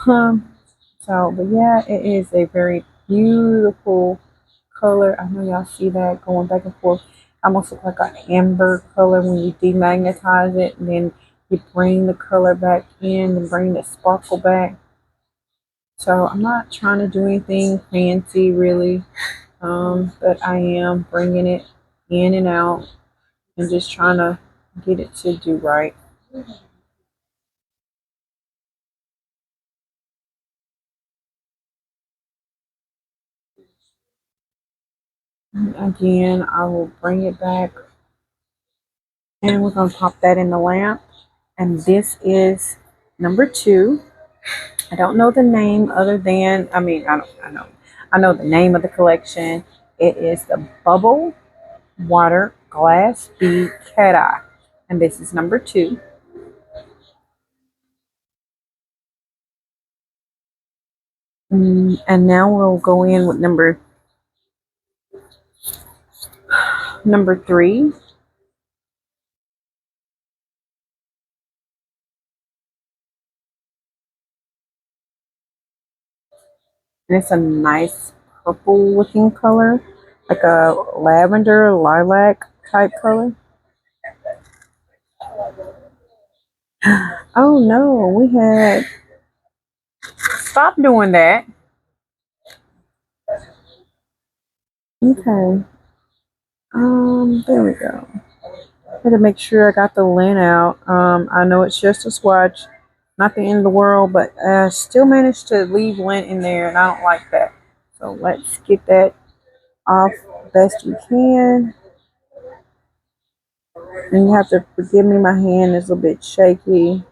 So, but yeah, it is a very beautiful color. I know y'all see that going back and forth. Almost look like an amber color when you demagnetize it, and then you bring the color back in and bring the sparkle back. So I'm not trying to do anything fancy really, but I am bringing it in and out and just trying to get it to do right. Again, I will bring it back, and we're going to pop that in the lamp. And this is number 2. I don't know the name other than, I know the name of the collection. It is the Bubble Water Glass Bead Cat Eye. And this is number 2. And now we'll go in with number 3. And it's a nice purple looking color, like a lavender, lilac type color. Oh no, we had, stop doing that. Okay. There we go. I had to make sure I got the lint out. I know it's just a swatch, not the end of the world, but I still managed to leave lint in there, and I don't like that. So let's get that off best we can. And you have to forgive me, my hand is a bit shaky.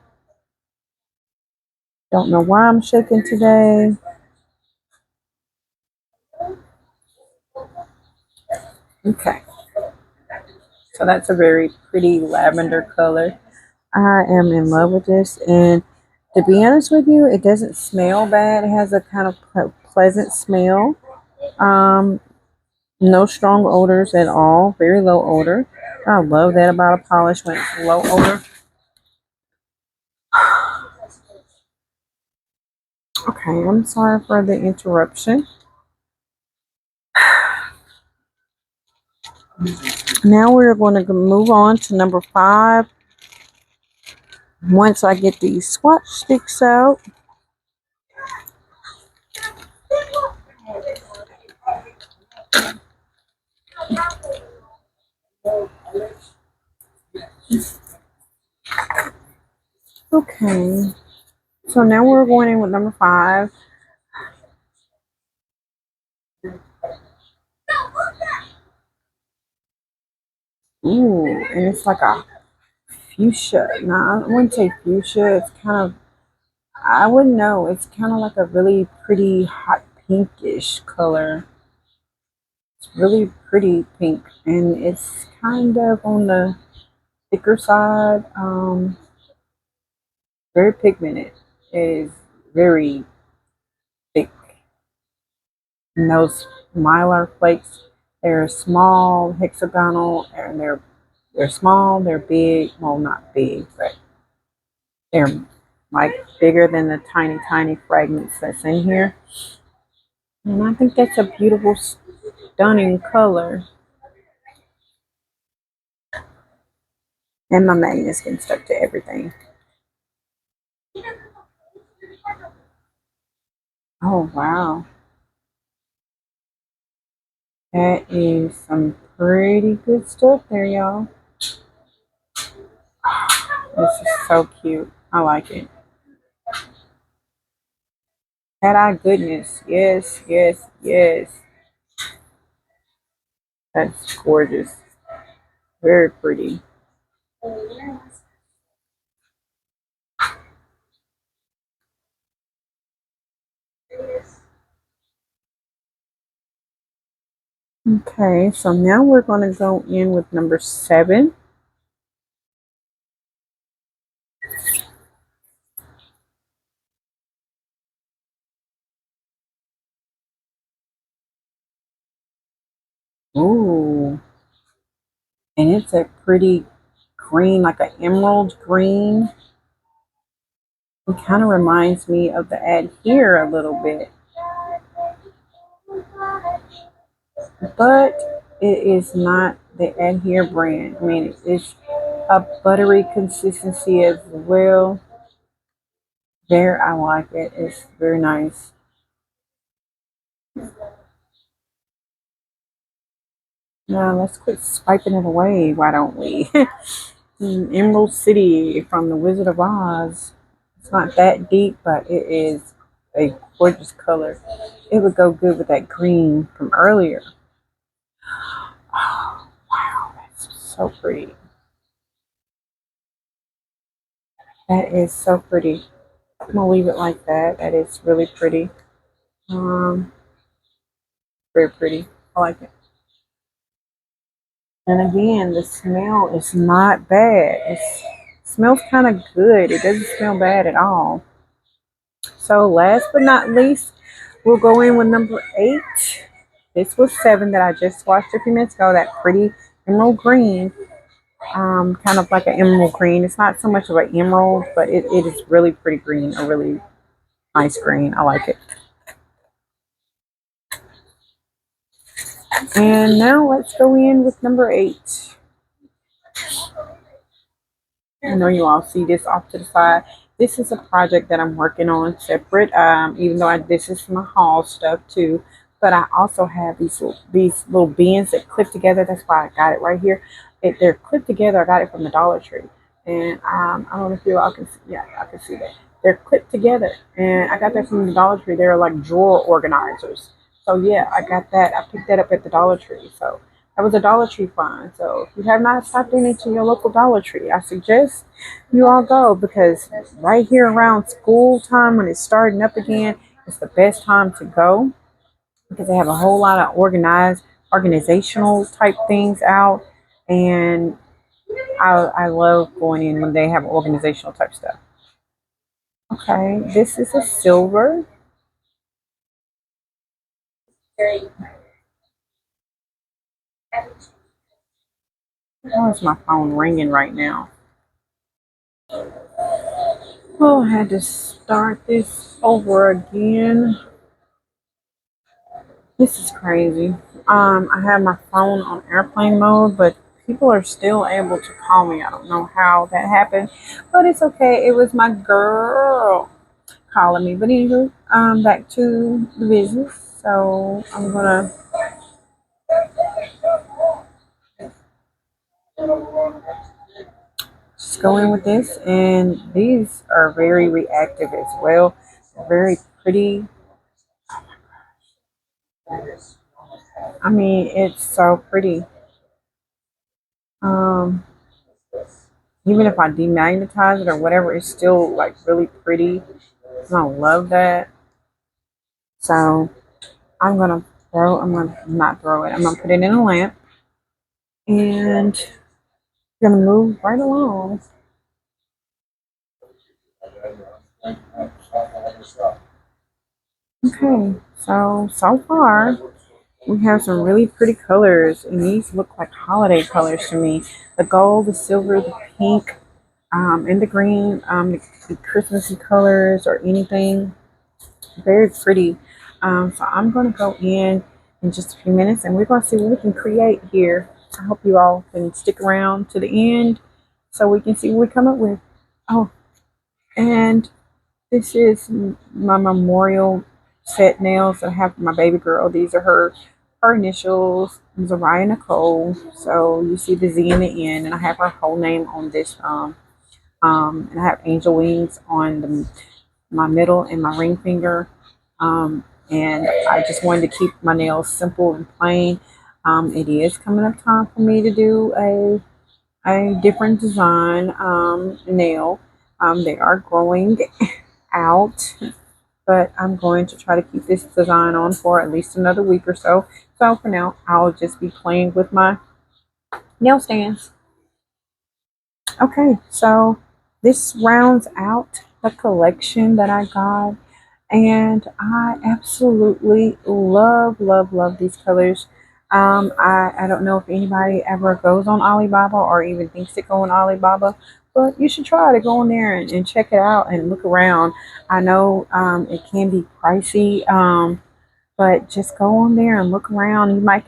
Don't know why I'm shaking today. Okay, so that's a very pretty lavender color. I am in love with this, and to be honest with you, it doesn't smell bad. It has a kind of pleasant smell. Um, no strong odors at all. Very low odor. I love that about a polish when it's low odor. Okay, I'm sorry for the interruption. Now we're going to move on to number 5. Once I get these swatch sticks out, okay. So now we're going in with number 5. Ooh, and it's like a fuchsia. No, I wouldn't say fuchsia. It's kind of, I wouldn't know. It's kind of like a really pretty hot pinkish color. It's really pretty pink, and it's kind of on the thicker side. Very pigmented. It is very thick. And those mylar flakes, they're small, hexagonal, and they're small. They're big. Well, not big, but they're like bigger than the tiny, tiny fragments that's in here. And I think that's a beautiful, stunning color. And my magnet's getting stuck to everything. Oh, wow. That is some pretty good stuff there, y'all. This is so cute. I like it. Had eye goodness. Yes, yes, yes. That's gorgeous. Very pretty. Okay, so now we're going to go in with number 7. Ooh, and it's a pretty green, like an emerald green. It kind of reminds me of the ad here a little bit, but it is not the ad here brand. I mean, it's a buttery consistency as well. There, I like it. It's very nice. Now let's quit swiping it away. Why don't we? Emerald City from the Wizard of Oz. It's not that deep, but it is a gorgeous color. It would go good with that green from earlier. Oh, wow, that's so pretty. That is so pretty. I'm gonna leave it like that. That is really pretty. Um, very pretty. I like it. And again, the smell is not bad. It smells kind of good. It doesn't smell bad at all. So last but not least, we'll go in with number 8. This was 7 that I just swatched a few minutes ago. That pretty emerald green, kind of like an emerald green. It's not so much of an emerald, but it is really pretty green, a really nice green. I like it. And now let's go in with number 8. I know you all see this off to the side. This is a project that I'm working on separate, even though this is my haul stuff too. But I also have these little bins that clip together. That's why I got it right here. They're clipped together. I got it from the Dollar Tree. And I don't know if you all can see. Yeah, I can see that. They're clipped together. And I got that from the Dollar Tree. They're like drawer organizers. So yeah, I got that. I picked that up at the Dollar Tree. So that was a Dollar Tree find. So if you have not stopped into your local Dollar Tree, I suggest you all go, because right here around school time when it's starting up again, it's the best time to go, because they have a whole lot of organizational type things out, and I love going in when they have organizational type stuff. Okay, this is a silver. Oh, is my phone ringing right now? Oh, I had to start this over again. This is crazy. I have my phone on airplane mode, but people are still able to call me. I don't know how that happened, but it's okay. It was my girl calling me. But anywho, back to the business. So I'm gonna just go in with this, and these are very reactive as well. Very pretty. I mean, it's so pretty. Um, Even if I demagnetize it or whatever, it's still like really pretty. I love that. So I'm gonna not throw it. I'm gonna put it in a lamp and gonna move right along. Okay, so far we have some really pretty colors, and these look like holiday colors to me. The gold, the silver, the pink, and the green, the Christmassy colors or anything. Very pretty. So I'm going to go in just a few minutes, and we're going to see what we can create here. I hope you all can stick around to the end so we can see what we come up with. Oh, and this is my memorial set nails that I have for my baby girl. These are her initials, Zariah Nicole. So you see the Z in the end, and I have her whole name on this. And I have angel wings on my middle and my ring finger. And I just wanted to keep my nails simple and plain. It is coming up time for me to do a different design nail. They are growing out, but I'm going to try to keep this design on for at least another week or so. So for now, I'll just be playing with my nail stands. Okay, so this rounds out the collection that I got, and I absolutely love these colors. I don't know if anybody ever goes on Alibaba or even thinks to go on Alibaba, but you should try to go in there and check it out and look around. I know it can be pricey, but just go on there and look around. You might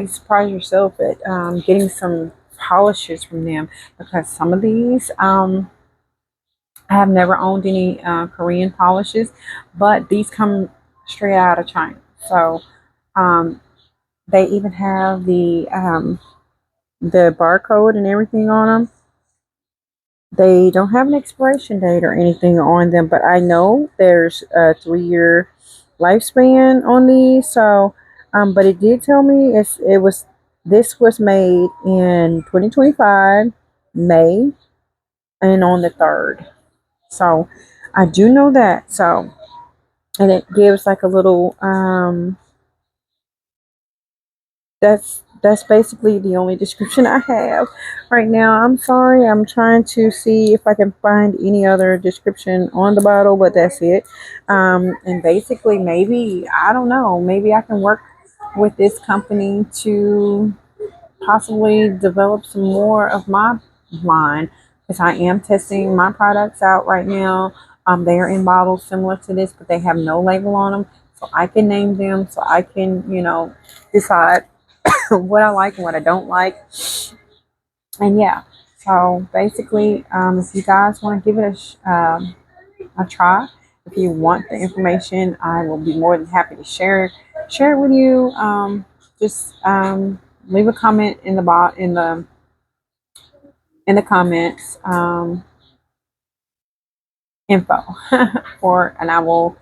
surprise yourself at getting some polishes from them, because some of these I have never owned any Korean polishes, but these come straight out of China. So um, they even have the barcode and everything on them. They don't have an expiration date or anything on them, but I know there's a 3 year lifespan on these. So, but it did tell me this was made in 2025 May and on the 3rd. So I do know that. So, and it gives like a little that's basically the only description I have right now. I'm sorry. I'm trying to see if I can find any other description on the bottle, but that's it. And basically, maybe I don't know. Maybe I can work with this company to possibly develop some more of my line, because I am testing my products out right now. They are in bottles similar to this, but they have no label on them, so I can name them, so I can decide what I like and what I don't like. And yeah, so basically, if you guys want to give it a try, if you want the information, I will be more than happy to share it with you. Just leave a comment in the comments, info and I will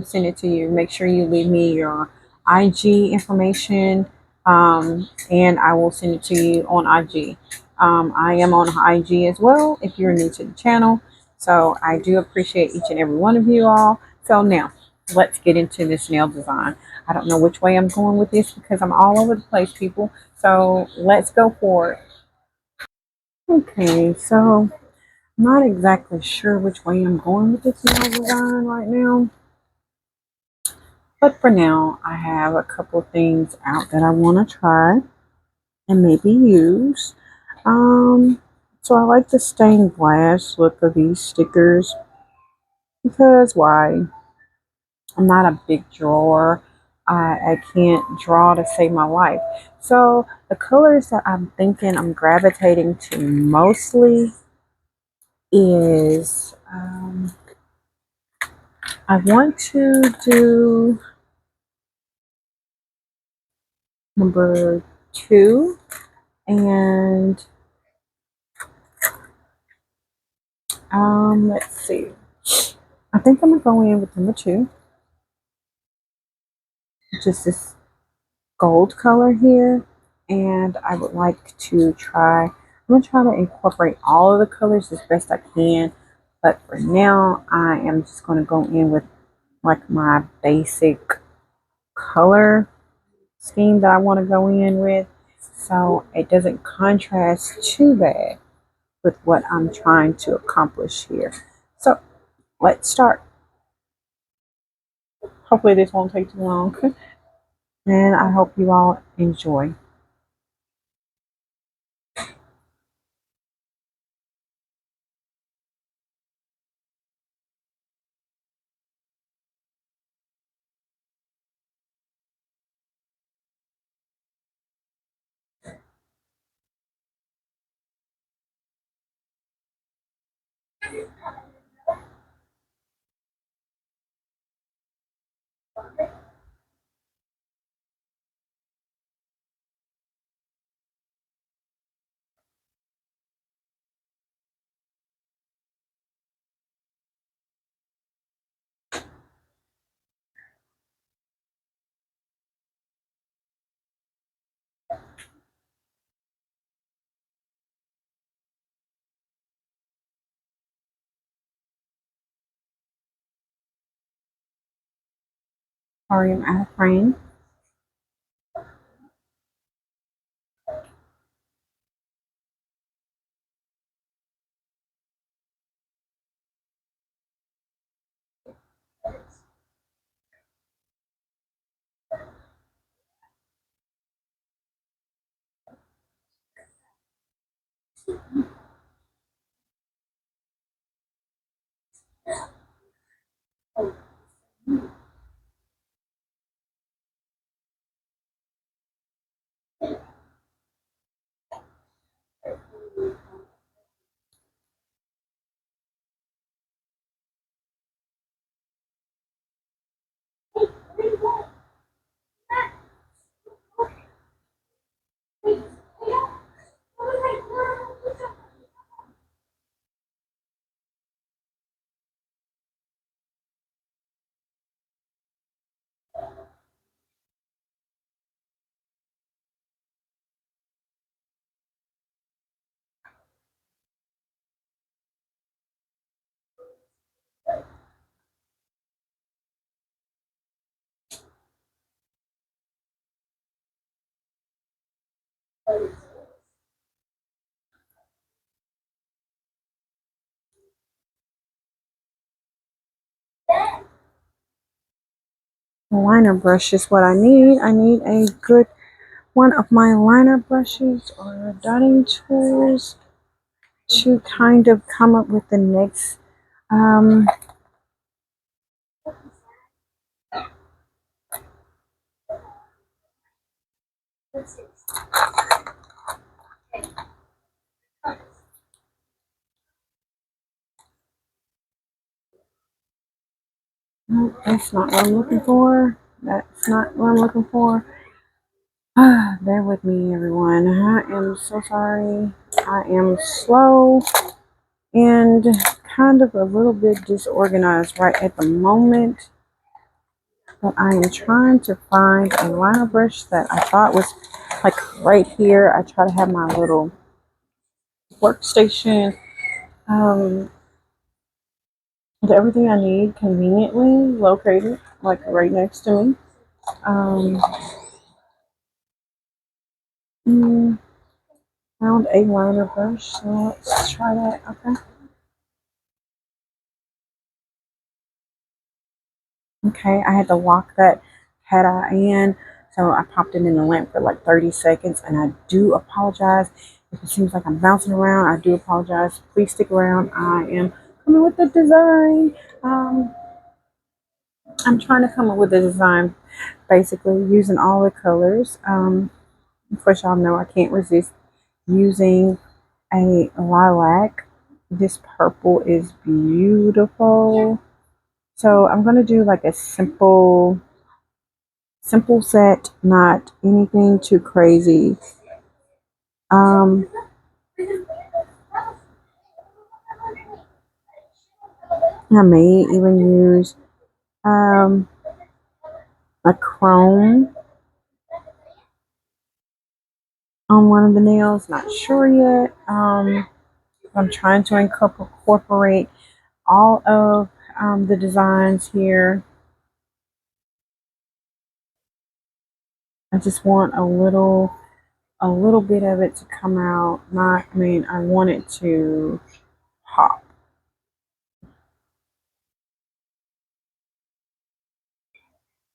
send it to you. Make sure you leave me your IG information, and I will send it to you on IG. I am on IG as well if you're new to the channel. So I do appreciate each and every one of you all. So now let's get into this nail design. I don't know which way I'm going with this because I'm all over the place, people. So let's go for it. Okay, so not exactly sure which way I'm going with this nail design right now. But for now, I have a couple things out that I want to try and maybe use. So I like the stained glass look of these stickers, because why? I'm not a big drawer. I can't draw to save my life. So the colors that I'm thinking I'm gravitating to mostly is I want to do number 2, and let's see. I think I'm gonna go in with number 2, just this gold color here, and I would like to try. I'm gonna try to incorporate all of the colors as best I can, but for now, I am just gonna go in with like my basic color scheme that I want to go in with, so it doesn't contrast too bad with what I'm trying to accomplish here. So let's start. Hopefully this won't take too long, and I hope you all enjoy. Sorry, I'm out of frame. A liner brush is what I need. I need a good one of my liner brushes or dotting tools to kind of come up with the next um, no, that's not what I'm looking for. That's not what I'm looking for. Bear with me, everyone. I am so sorry. I am slow and kind of a little bit disorganized right at the moment. But I am trying to find a liner brush that I thought was like right here. I try to have my little workstation with everything I need conveniently located, like right next to me. Um, mm, Found a liner brush, so let's try that. Okay. Okay, I had to lock that cat eye in, so I popped it in the lamp for like 30 seconds, and I do apologize if it seems like I'm bouncing around. I do apologize. Please stick around. I am coming with the design. I'm trying to come up with a design basically using all the colors. Of course, y'all know I can't resist using a lilac. This purple is beautiful. So I'm going to do like a simple set, not anything too crazy. Um, I may even use um, a chrome on one of the nails. Not sure yet. I'm trying to incorporate all of the designs here. I just want a little bit of it to come out. Not, I mean, I want it to pop.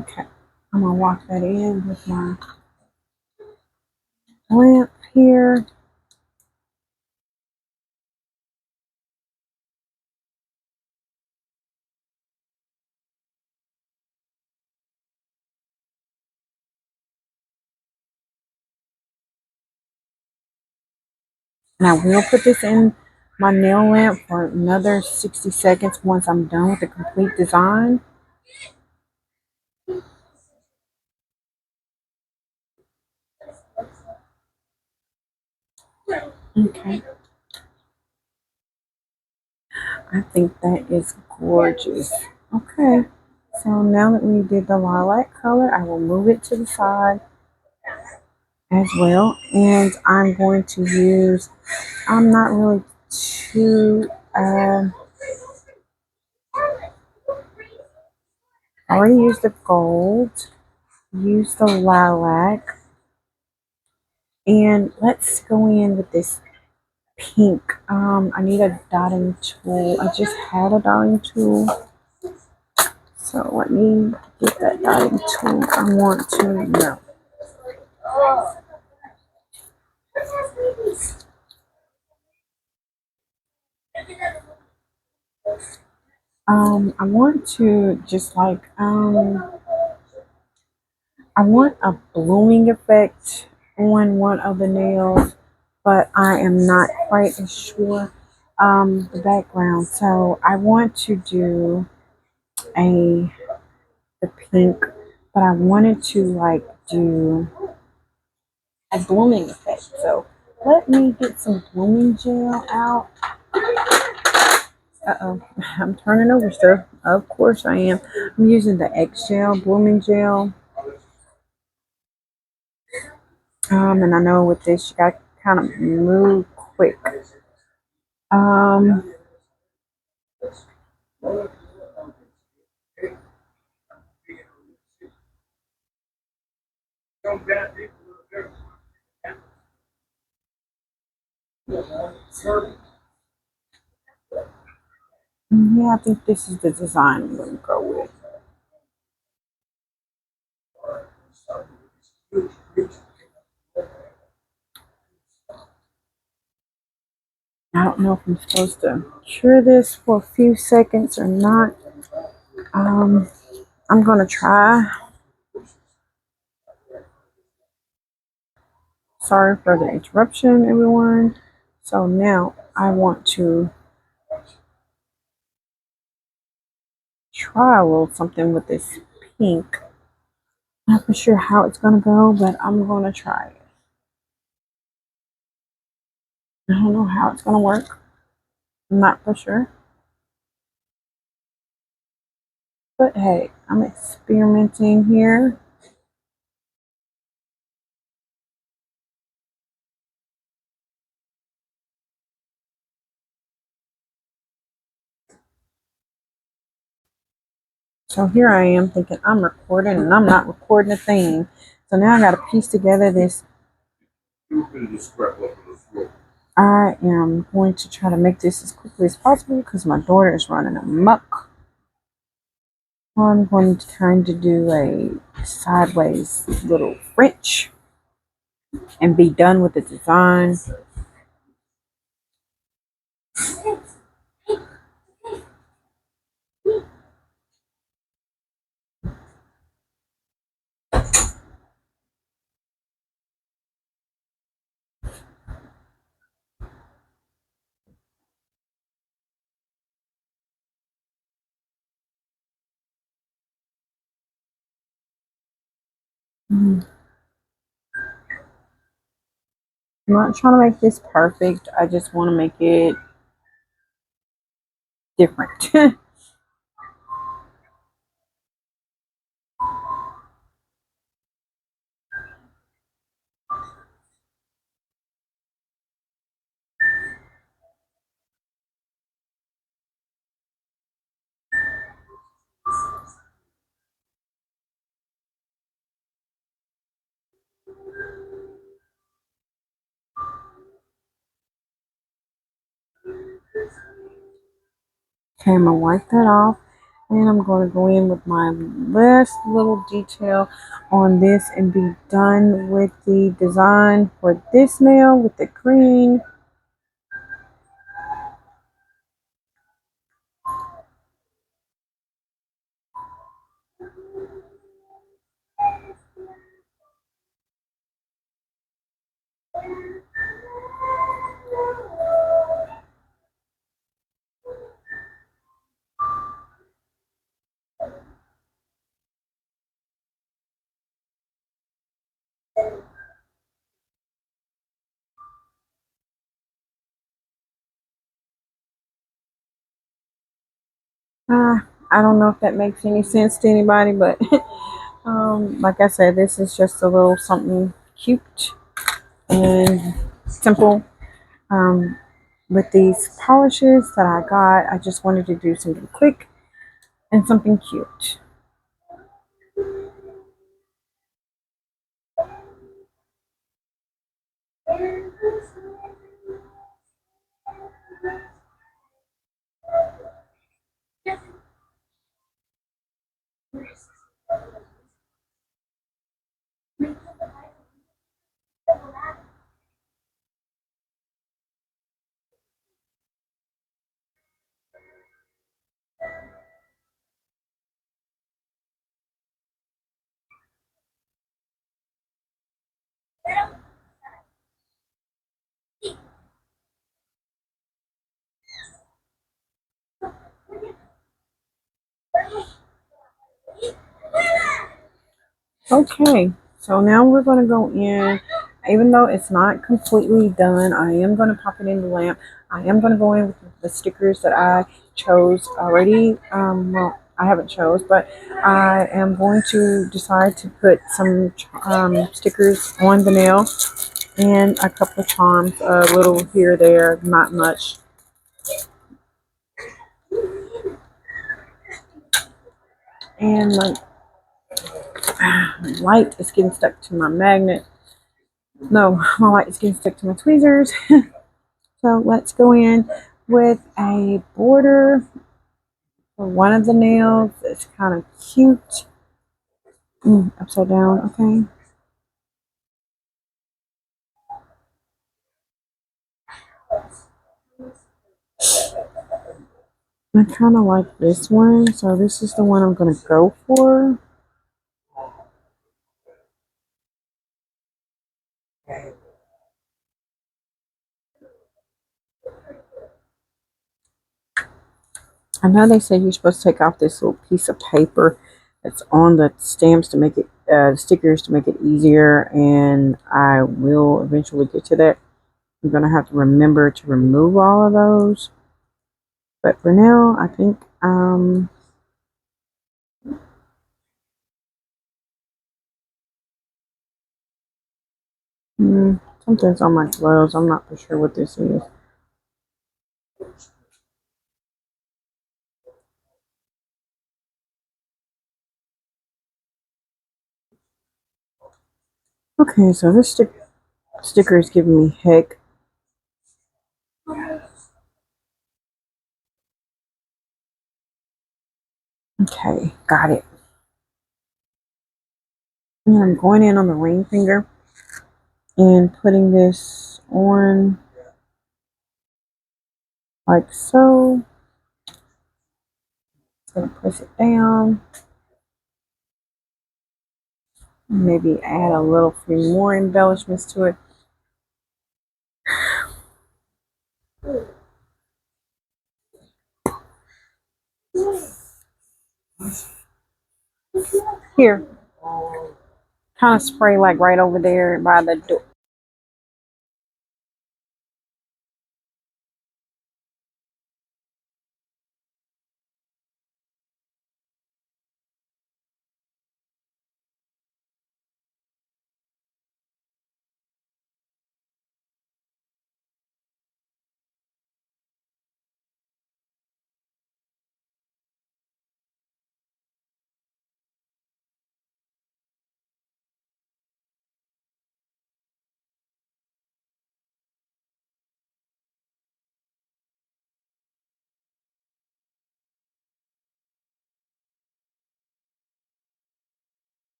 Okay, I'm gonna walk that in with my lamp here. And I will put this in my nail lamp for another 60 seconds once I'm done with the complete design. Okay, I think that is gorgeous. Okay, so now that we did the lilac color, I will move it to the side as well. And I'm going to use, I'm not really too, I already used the gold, use the lilac, and let's go in with this pink. I need a dotting tool. I just had a dotting tool. So let me get that dotting tool. I want to know. I want to just like I want a blooming effect on one of the nails, but I am not quite as sure the background. So I want to do a the pink, but I wanted to like do a blooming effect. So let me get some blooming gel out. Uh-oh, I'm turning over stuff. Of course I am. I'm using the X gel, blooming gel. And I know with this, you got to kind of move quick. Um, yeah, I think this is the design I'm going to go with. I don't know if I'm supposed to cure this for a few seconds or not. Um, I'm going to try. Sorry for the interruption, everyone. So now I want to try a little something with this pink. Not for sure how it's going to go, but I'm going to try it. I don't know how it's going to work. I'm not for sure. But hey, I'm experimenting here. So here I am thinking I'm recording and I'm not recording a thing. So now I got to piece together this. I am going to try to make this as quickly as possible because my daughter is running amok. I'm going to kind of do a sideways little French and be done with the design. I'm not trying to make this perfect. I just want to make it different. Okay, I'm gonna wipe that off, and I'm going to go in with my last little detail on this and be done with the design for this nail with the green. I don't know if that makes any sense to anybody, but like I said, this is just a little something cute and simple. Um, with these polishes that I got, I just wanted to do something quick and something cute. Okay, so now we're going to go in. Even though it's not completely done, I am going to pop it in the lamp. I am going to go in with the stickers that I chose already. Well, I haven't chose, but I am going to decide to put some stickers on the nail and a couple of charms, a little here, there, not much. And my light is getting stuck to my magnet. No, my light is getting stuck to my tweezers. So let's go in with a border for one of the nails. It's kind of cute. Upside down, okay. I kind of like this one, so this is the one I'm going to go for. I know they said you're supposed to take off this little piece of paper that's on the stamps to make it, stickers to make it easier, and I will eventually get to that. I'm going to have to remember to remove all of those. But for now, I think something's on my gloves. I'm not for sure what this is. Okay, so this sticker is giving me heck. Okay, got it. And I'm going in on the ring finger and putting this on like so. Gonna press it down. Maybe add a little few more embellishments to it. Here. kind of spray like right over there by the door.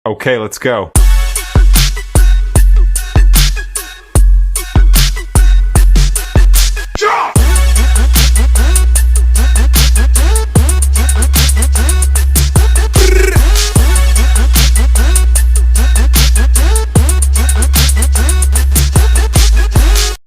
Okay, let's go.